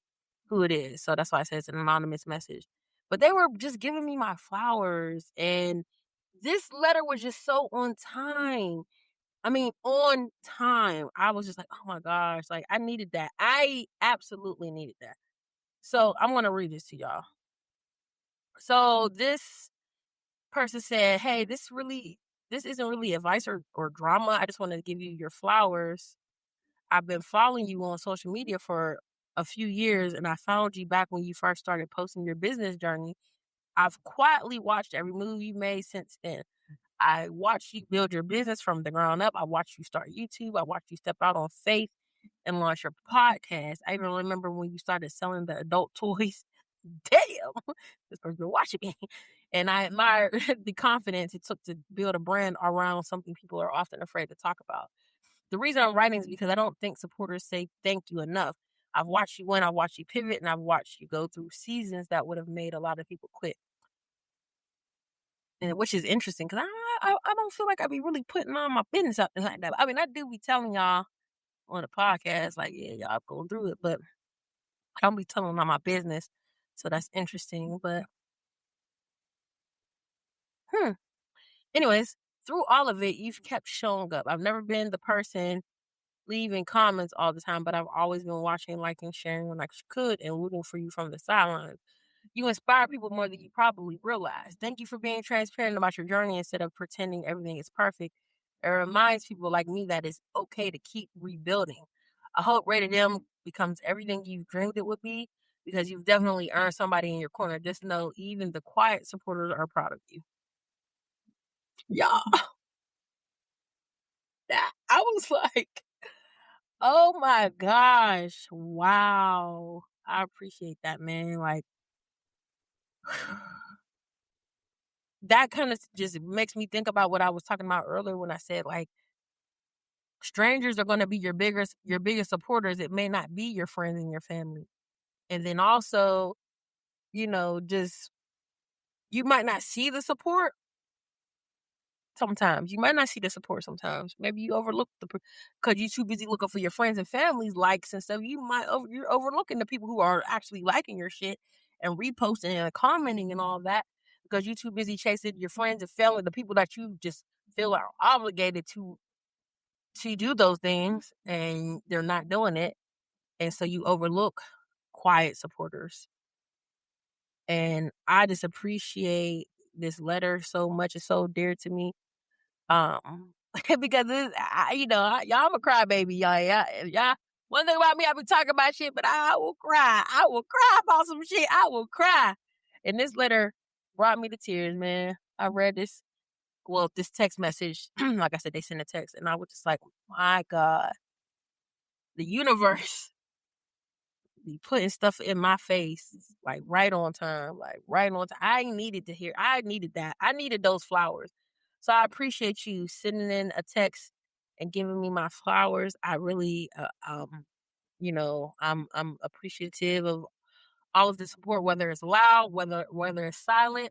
who it is. So that's why I said it's an anonymous message. But they were just giving me my flowers. And this letter was just so on time. I mean, on time. I was just like, oh my gosh, like, I needed that. I absolutely needed that. So I'm going to read this to y'all. So this person said, hey, this isn't really advice or drama. I just wanted to give you your flowers. I've been following you on social media for a few years, and I found you back when you first started posting your business journey. I've quietly watched every move you made since then. I watched you build your business from the ground up. I watched you start YouTube. I watched you step out on faith and launch your podcast. I even remember when you started selling the adult toys. Damn, this person's been watching me. And I admire the confidence it took to build a brand around something people are often afraid to talk about. The reason I'm writing is because I don't think supporters say thank you enough. I've watched you win, I've watched you pivot, and I've watched you go through seasons that would have made a lot of people quit. And which is interesting because I don't feel like I be really putting on my business out there like that. I mean, I do be telling y'all on the podcast, like, yeah, y'all going through it, but I don't be telling on my business. So that's interesting. But anyways, through all of it, you've kept showing up. I've never been the person leaving comments all the time, but I've always been watching, liking, sharing when I could, and rooting for you from the sidelines. You inspire people more than you probably realize. Thank you for being transparent about your journey instead of pretending everything is perfect. It reminds people like me that it's okay to keep rebuilding. I hope Rated M becomes everything you've dreamed it would be, because you've definitely earned somebody in your corner. Just know even the quiet supporters are proud of you. Yeah. I was like, oh my gosh. Wow. I appreciate that, man. Like, that kind of just makes me think about what I was talking about earlier when I said, like, strangers are going to be your biggest supporters. It may not be your friends and your family. And then also, just, you might not see the support sometimes. You might not see the support sometimes. Maybe you overlook because you're too busy looking for your friends and family's likes and stuff. You're overlooking the people who are actually liking your shit and reposting and commenting and all that, because you're too busy chasing your friends and family, the people that you just feel are obligated to do those things, and they're not doing it. And so you overlook quiet supporters. And I just appreciate this letter so much. It's so dear to me. Because y'all, I'm a crybaby, y'all. One thing about me, I be talking about shit, but I will cry. I will cry about some shit. I will cry. And this letter brought me to tears, man. I read this text message. Like I said, they sent a text, and I was just like, my God, the universe be putting stuff in my face, like right on time, I needed that. I needed those flowers. So I appreciate you sending in a text and giving me my flowers. I really, I'm appreciative of all of the support, whether it's loud, whether it's silent.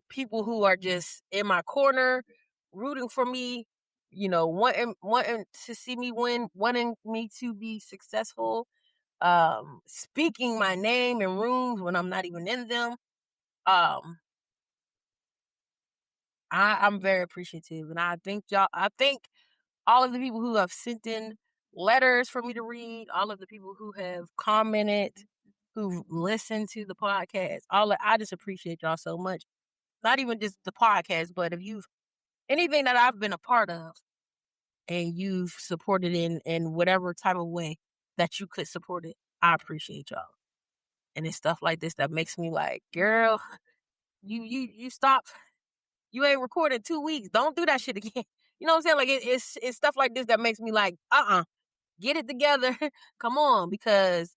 People who are just in my corner, rooting for me, wanting to see me win, wanting me to be successful, speaking my name in rooms when I'm not even in them. I'm very appreciative, and I thank all of the people who have sent in letters for me to read, all of the people who have commented, who've listened to the podcast. I just appreciate y'all so much. Not even just the podcast, but if you've anything that I've been a part of and you've supported in whatever type of way that you could support it, I appreciate y'all. And it's stuff like this that makes me like, girl, you stop. You ain't recorded 2 weeks. Don't do that shit again. You know what I'm saying? Like, it's stuff like this that makes me like, get it together. Come on, because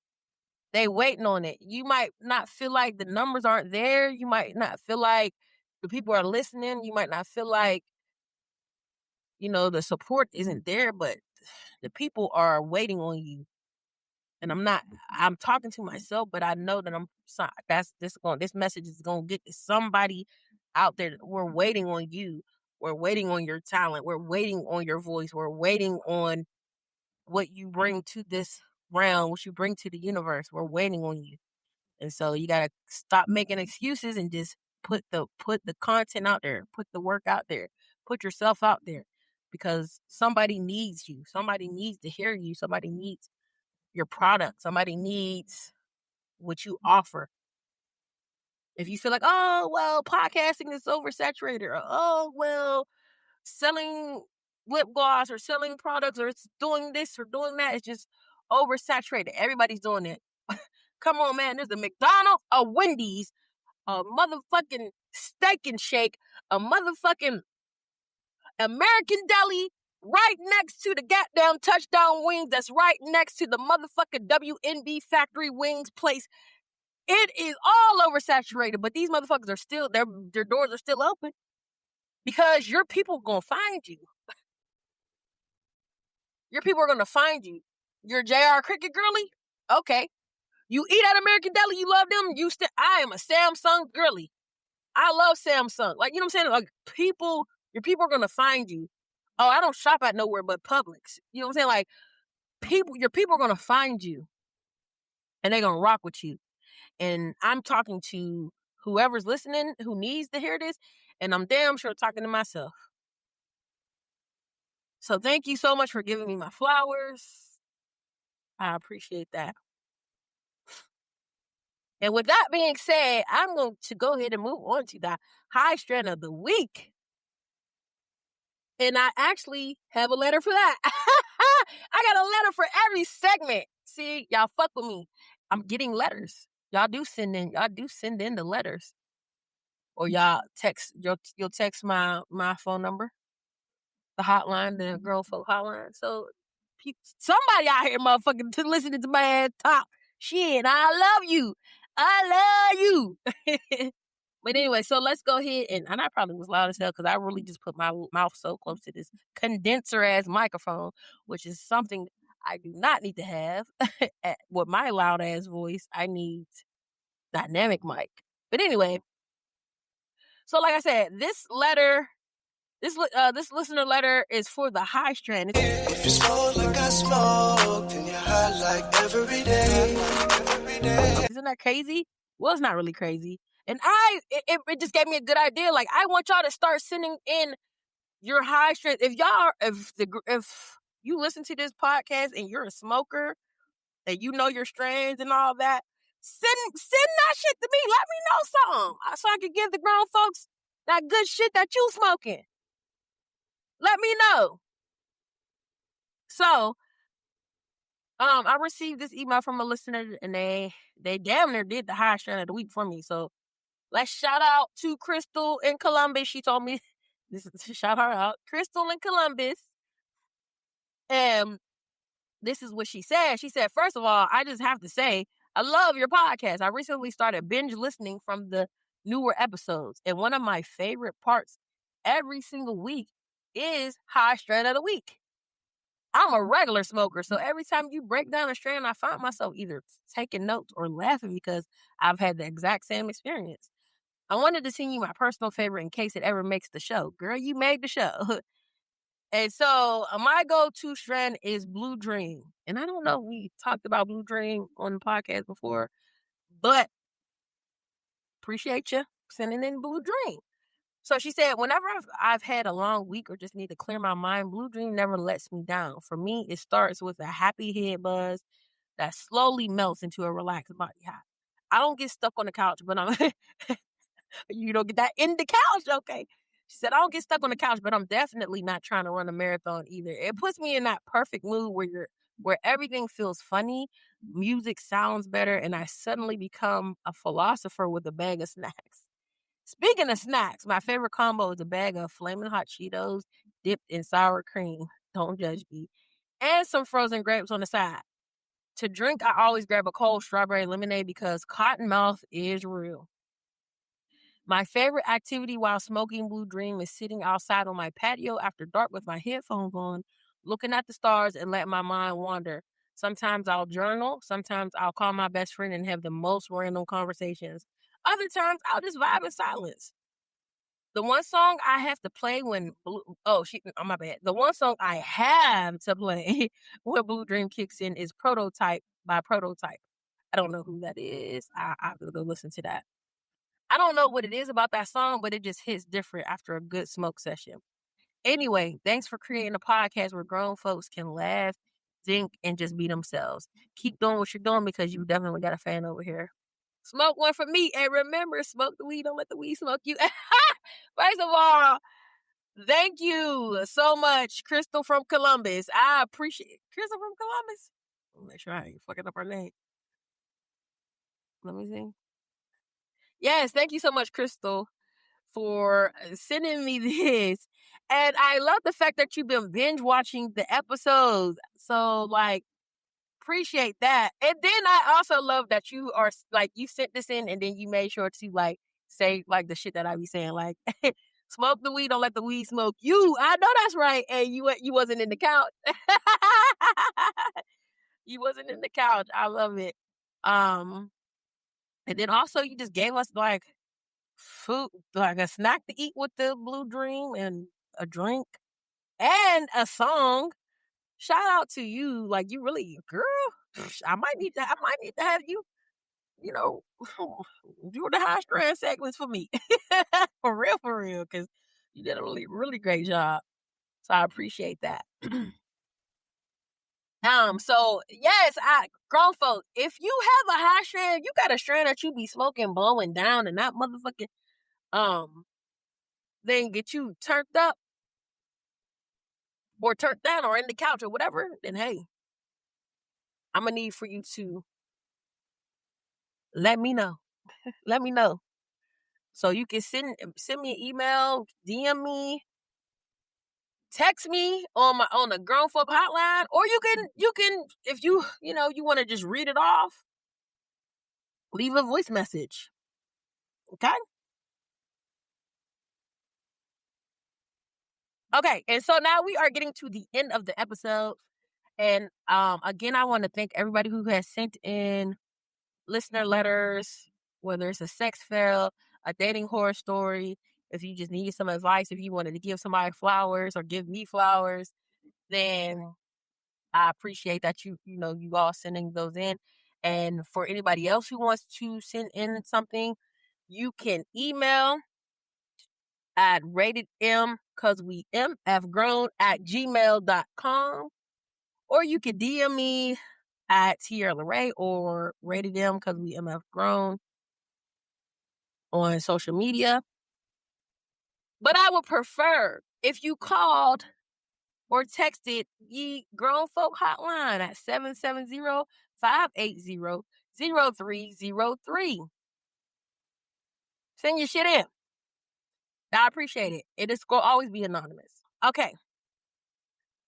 they waiting on it. You might not feel like the numbers aren't there. You might not feel like the people are listening. You might not feel like, the support isn't there, but the people are waiting on you. And I'm talking to myself, but I know that this message is going to get to somebody out there. We're waiting on you. We're waiting on your talent. We're waiting on your voice. We're waiting on what you bring to this realm, what you bring to the universe. We're waiting on you. And so you got to stop making excuses and just put the content out there, put the work out there, put yourself out there, because somebody needs you. Somebody needs to hear you. Somebody needs your product. Somebody needs what you offer. If you feel like, oh, well, podcasting is oversaturated, or, oh, well, selling lip gloss or selling products or it's doing this or doing that, it's just oversaturated. Everybody's doing it. Come on, man. There's a McDonald's, a Wendy's, a motherfucking Steak and Shake, a motherfucking American Deli right next to the goddamn Touchdown Wings that's right next to the motherfucking WNB Factory Wings place. It is all oversaturated, but these motherfuckers are still, their doors are still open because your people are going to find you. Your people are going to find you. You're JR Cricket girly? Okay. You eat at American Deli, you love them, I am a Samsung girly. I love Samsung. Like, you know what I'm saying? Like, your people are going to find you. Oh, I don't shop at nowhere but Publix. You know what I'm saying? Like, your people are going to find you. And they're going to rock with you. And I'm talking to whoever's listening who needs to hear this. And I'm damn sure talking to myself. So thank you so much for giving me my flowers. I appreciate that. And with that being said, I'm going to go ahead and move on to the high strand of the week. And I actually have a letter for that. I got a letter for every segment. See, y'all fuck with me. I'm getting letters. Y'all do send in the letters. Or you'll text my phone number. The hotline, the Grown Folk hotline. So somebody out here motherfucking listening to my ass talk. Shit, I love you. But anyway, so let's go ahead and I probably was loud as hell because I really just put my mouth so close to this condenser ass microphone, which is something I do not need to have with my loud ass voice. I need dynamic mic. But anyway, so like I said, this listener letter is for the high strand. If you smoke like I smoke, then you're hot like every day. Isn't that crazy? Well, it's not really crazy. And it just gave me a good idea. Like, I want y'all to start sending in your high strand. If you listen to this podcast and you're a smoker and you know your strands and all that, send that shit to me. Let me know something so I can give the grown folks that good shit that you smoking. Let me know. So, I received this email from a listener, and they damn near did the high strand of the week for me. So, let's shout out to Crystal in Columbus. She told me shout her out, Crystal in Columbus. And this is what she said. She said, first of all, I just have to say, I love your podcast. I recently started binge listening from the newer episodes, and one of my favorite parts every single week is high strand of the week. I'm a regular smoker, so every time you break down a strand, I find myself either taking notes or laughing because I've had the exact same experience. I wanted to send you my personal favorite in case it ever makes the show. Girl, you made the show. And so my go-to strand is Blue Dream. And I don't know if we talked about Blue Dream on the podcast before, but appreciate you sending in Blue Dream. So she said, whenever I've had a long week or just need to clear my mind, Blue Dream never lets me down. For me, it starts with a happy head buzz that slowly melts into a relaxed body high. I don't get stuck on the couch, but I'm you don't get that in the couch, okay? She said, I don't get stuck on the couch, but I'm definitely not trying to run a marathon either. It puts me in that perfect mood where everything feels funny, music sounds better, and I suddenly become a philosopher with a bag of snacks. Speaking of snacks, my favorite combo is a bag of flaming hot Cheetos dipped in sour cream. Don't judge me. And some frozen grapes on the side. To drink, I always grab a cold strawberry lemonade because cottonmouth is real. My favorite activity while smoking Blue Dream is sitting outside on my patio after dark with my headphones on, looking at the stars and letting my mind wander. Sometimes I'll journal. Sometimes I'll call my best friend and have the most random conversations. Other times I'll just vibe in silence. The one song I have to play my bad. The one song I have to play when Blue Dream kicks in is Prototype by Prototype. I don't know who that is. I have to go listen to that. I don't know what it is about that song, but it just hits different after a good smoke session. Anyway, thanks for creating a podcast where grown folks can laugh think and just be themselves. Keep doing what you're doing because you definitely got a fan over here. Smoke one for me. And remember, smoke the weed. Don't let the weed smoke you. First of all, thank you so much, Crystal from Columbus. I appreciate it. Crystal from Columbus. I'll make sure I ain't fucking up her name. Let me see. Yes, thank you so much, Crystal, for sending me this. And I love the fact that you've been binge watching the episodes. So, like, appreciate that. And then I also love that you are, like, you sent this in and then you made sure to, like, say, like, the shit that I be saying, like, smoke the weed, don't let the weed smoke you. I know that's right. And you wasn't in the couch. You wasn't in the couch. I love it. And then also you just gave us, like, food, like a snack to eat with the Blue Dream and a drink and a song. Shout out to you. Like, you really, girl, I might need to have you, you know, do the high strand segments for me. For real, because you did a really, really great job. So I appreciate that. So yes, grown folk, if you have a high strand, you got a strand that you be smoking, blowing down, and not motherfucking then get you turned up or turned down or in the couch or whatever, then hey, I'm gonna need for you to let me know. Let me know. So you can send me an email, DM me, text me on the Grown Folk hotline, or you can if you want to just read it off, leave a voice message. Okay? Okay, and so now we are getting to the end of the episode. And again, I want to thank everybody who has sent in listener letters, whether it's a sex fail, a dating horror story, if you just needed some advice, if you wanted to give somebody flowers or give me flowers, then I appreciate that you all sending those in. And for anybody else who wants to send in something, you can email at ratedmcausewe@gmail.com, or you can DM me at Tierra Laray or ratedmcausewe on social media. But I would prefer if you called or texted the Grown Folk Hotline at 770-580-0303. Send your shit in. I appreciate it. It is going to always be anonymous. Okay.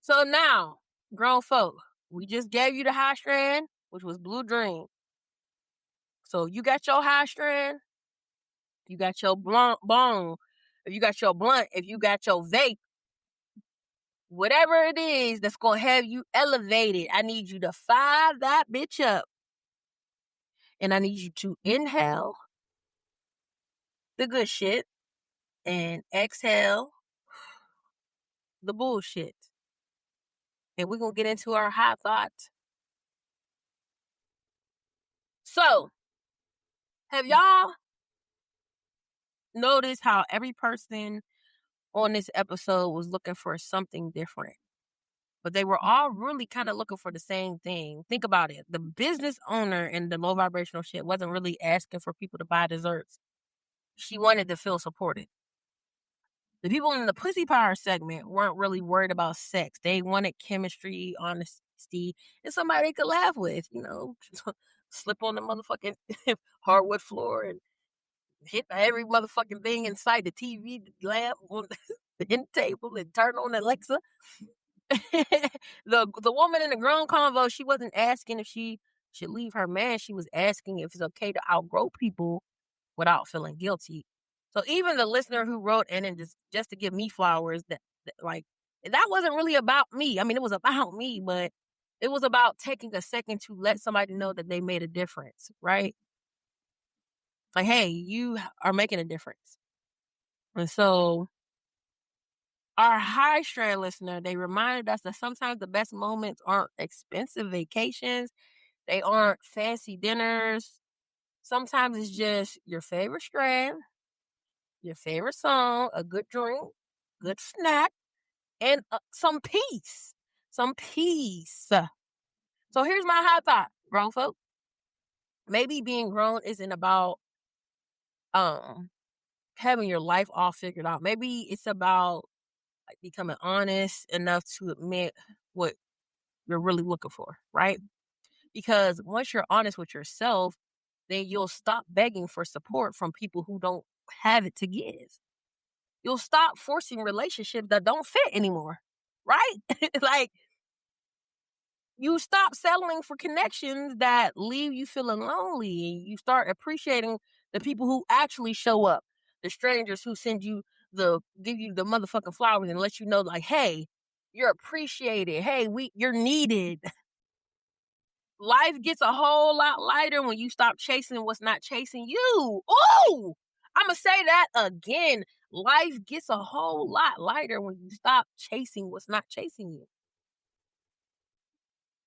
So now, grown folk, we just gave you the high strand, which was Blue Dream. So you got your high strand, you got your bone, if you got your blunt, if you got your vape, whatever it is that's going to have you elevated, I need you to fire that bitch up. And I need you to inhale the good shit and exhale the bullshit. And we're going to get into our high thoughts. So, have y'all noticed how every person on this episode was looking for something different? But they were all really kind of looking for the same thing. Think about it. The business owner in the Low Vibrational Shit wasn't really asking for people to buy desserts. She wanted to feel supported. The people in the Pussy Power segment weren't really worried about sex. They wanted chemistry, honesty, and somebody they could laugh with, slip on the motherfucking hardwood floor and hit every motherfucking thing inside the TV, the lamp, on the end table, and turn on Alexa. The woman in the Grown Convo, she wasn't asking if she should leave her man. She was asking if it's okay to outgrow people without feeling guilty. So even the listener who wrote in and just to give me flowers, that wasn't really about me. I mean, it was about me, but it was about taking a second to let somebody know that they made a difference, right? Like, hey, you are making a difference. And so our high strand listener, they reminded us that sometimes the best moments aren't expensive vacations. They aren't fancy dinners. Sometimes it's just your favorite strand, your favorite song, a good drink, good snack, and some peace. Some peace. So here's my hot thought, grown folk. Maybe being grown isn't about having your life all figured out. Maybe it's about like becoming honest enough to admit what you're really looking for, right? Because once you're honest with yourself, then you'll stop begging for support from people who don't have it to give. You'll stop forcing relationships that don't fit anymore, right? Like, you stop settling for connections that leave you feeling lonely, and you start appreciating the people who actually show up, the strangers who give you the motherfucking flowers and let you know, like, hey, you're appreciated. Hey, you're needed. Life gets a whole lot lighter when you stop chasing what's not chasing you. Ooh, I'm going to say that again. Life gets a whole lot lighter when you stop chasing what's not chasing you.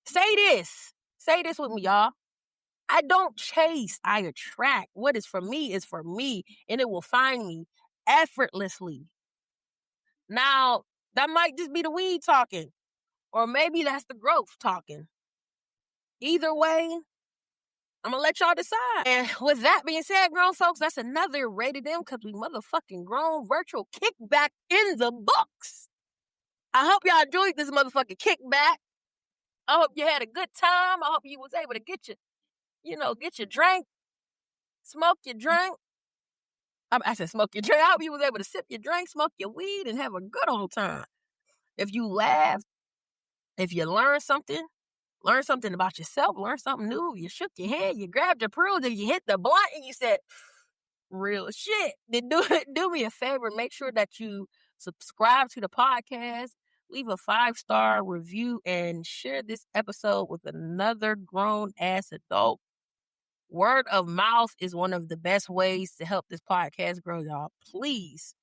Say this. Say this with me, y'all. I don't chase, I attract. What is for me, and it will find me effortlessly. Now, that might just be the weed talking, or maybe that's the growth talking. Either way, I'm going to let y'all decide. And with that being said, grown folks, that's another Rated M because we motherfucking grown virtual kickback in the books. I hope y'all enjoyed this motherfucking kickback. I hope you had a good time. I hope you was able to get your drink, smoke your drink. I said smoke your drink. I hope you was able to sip your drink, smoke your weed, and have a good old time. If you laughed, if you learn something about yourself, learn something new, you shook your head, you grabbed your pearls, and you hit the blunt, and you said, real shit. Then do me a favor. Make sure that you subscribe to the podcast, leave a 5-star review, and share this episode with another grown-ass adult. Word of mouth is one of the best ways to help this podcast grow, y'all. Please.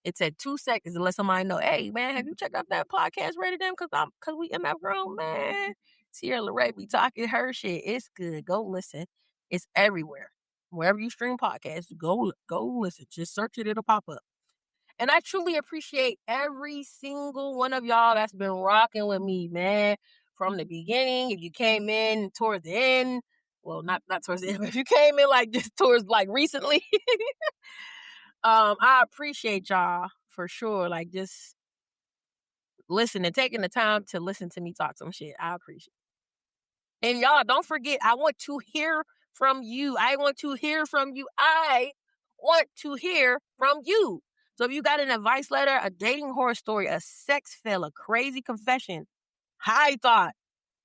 It took 2 seconds to let somebody know, hey, man, have you checked out that podcast Rated M? Because we MF grown, man. Tierra Laray be talking her shit. It's good. Go listen. It's everywhere. Wherever you stream podcasts, go listen. Just search it. It'll pop up. And I truly appreciate every single one of y'all that's been rocking with me, man. From the beginning, if you came in toward the end, well, not towards the end, but if you came in like just towards like recently, I appreciate y'all for sure. Like just listening, taking the time to listen to me talk some shit. I appreciate it. And y'all, don't forget, I want to hear from you. I want to hear from you. I want to hear from you. So if you got an advice letter, a dating horror story, a sex fail, a crazy confession, high thought,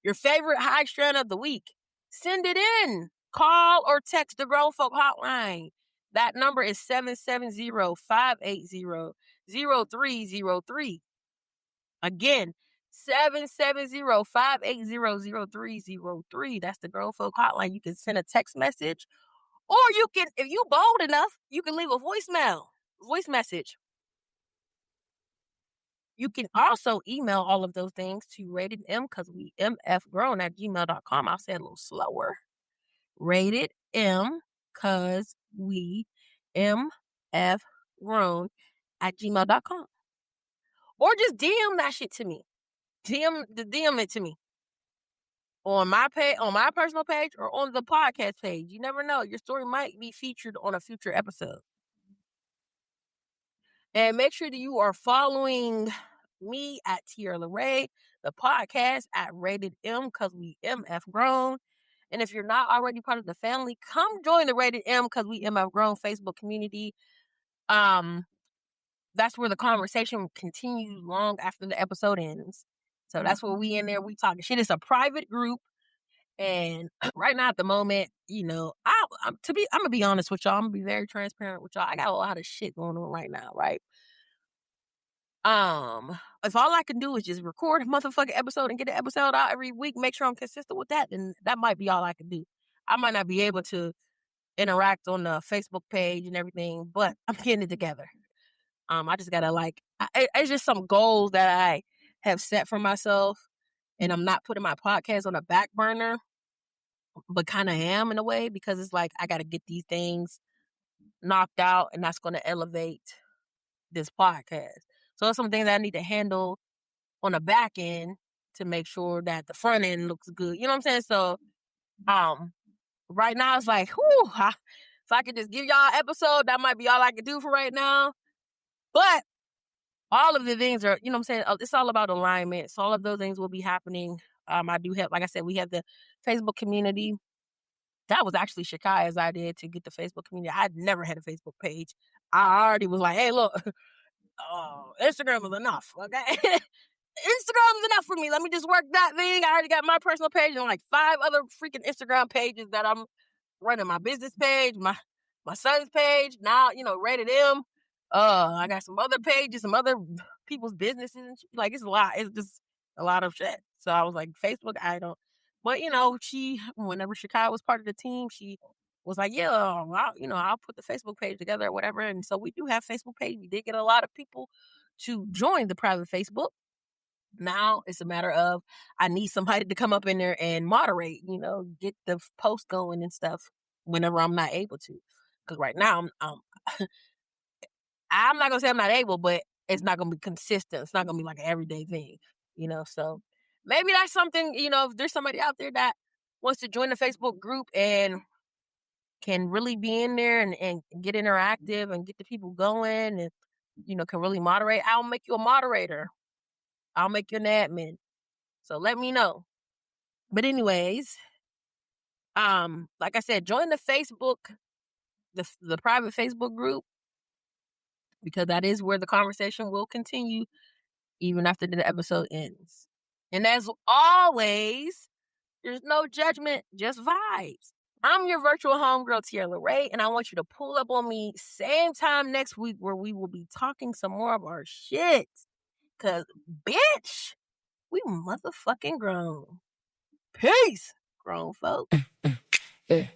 your favorite high strand of the week, send it in. Call or text the Grown Folk Hotline. That number is 770-580-0303. Again, 770-580-0303. That's the Grown Folk Hotline. You can send a text message, or you can, if you bold enough, you can leave a voice message. You can also email all of those things to ratedm@gmail.com. I'll say it a little slower. ratedm@gmail.com. Or just DM that shit to me. DM it to me. On my page, on my personal page, or on the podcast page. You never know. Your story might be featured on a future episode. And make sure that you are following me at Tierra Laray, the podcast at Rated M because we MF grown. And if you're not already part of the family, come join the Rated M because we MF grown Facebook community. That's where the conversation continues long after the episode ends. So that's where we in there. We talking shit. It's a private group. And right now at the moment, I'm gonna be honest with y'all. I'm gonna be very transparent with y'all. I got a lot of shit going on right now, right? If all I can do is just record a motherfucking episode and get an episode out every week, make sure I'm consistent with that, then that might be all I can do. I might not be able to interact on the Facebook page and everything, but I'm getting it together. I just gotta it's just some goals that I have set for myself, and I'm not putting my podcast on a back burner, but kind of am in a way, because it's like I gotta get these things knocked out, and that's gonna elevate this podcast. So it's some things that I need to handle on the back end to make sure that the front end looks good. You know what I'm saying? So, right now it's like, whew, if I could just give y'all an episode, that might be all I could do for right now. But all of the things are, you know what I'm saying? It's all about alignment. So all of those things will be happening. I do have, like I said, we have the Facebook community. That was actually Shakai's idea to get the Facebook community. I'd never had a Facebook page. I already was like, hey, look, Instagram is enough, okay? Instagram is enough for me. Let me just work that thing. I already got my personal page and like 5 other freaking Instagram pages that I'm running. My business page, my son's page, now, rated M. I got some other pages, some other people's businesses. And like, it's a lot. It's just a lot of shit. So I was like, Facebook, I don't. But, whenever Shakai was part of the team, she was like, yeah, I'll put the Facebook page together or whatever. And so we do have Facebook page. We did get a lot of people to join the private Facebook. Now it's a matter of I need somebody to come up in there and moderate, get the post going and stuff whenever I'm not able to. Because right now I'm not gonna say I'm not able, but it's not gonna be consistent. It's not gonna be like an everyday thing, So maybe that's something, if there's somebody out there that wants to join the Facebook group and can really be in there and get interactive and get the people going and, can really moderate, I'll make you a moderator. I'll make you an admin. So let me know. But anyways, like I said, join the Facebook, the private Facebook group, because that is where the conversation will continue even after the episode ends. And as always, there's no judgment, just vibes. I'm your virtual homegirl, Tierra Laray, and I want you to pull up on me same time next week where we will be talking some more of our shit. Because, bitch, we motherfucking grown. Peace, grown folk. Yeah.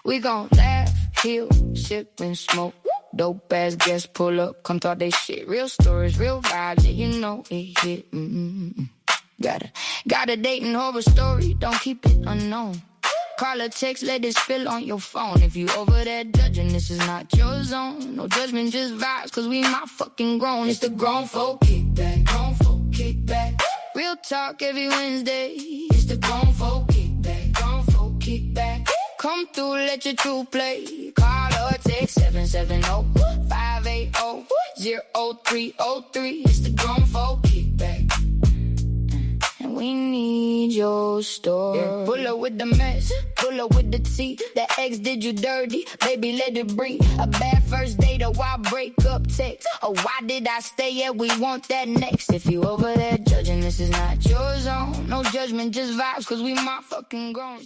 We gon' laugh, heal, sip, and smoke. Dope ass guests pull up, come talk they shit. Real stories, real vibes, yeah, it hit. Got a dating horror story, don't keep it unknown. Call or text, let it spill on your phone. If you over there judging, this is not your zone. No judgment, just vibes, cause we my fucking grown. It's the grown folk kickback, grown folk kickback. Real talk every Wednesday. It's the grown folk kickback, grown folk kickback. Come through, let your true play. Call or text 770-580-0303. It's the grown folk kickback. And we need your story. Yeah. Pull up with the mess, pull up with the tea. The ex did you dirty, baby, let it breathe. A bad first date, or why break up text? Or why did I stay? Yeah, we want that next. If you over there judging, this is not your zone. No judgment, just vibes, cause we my fucking grown.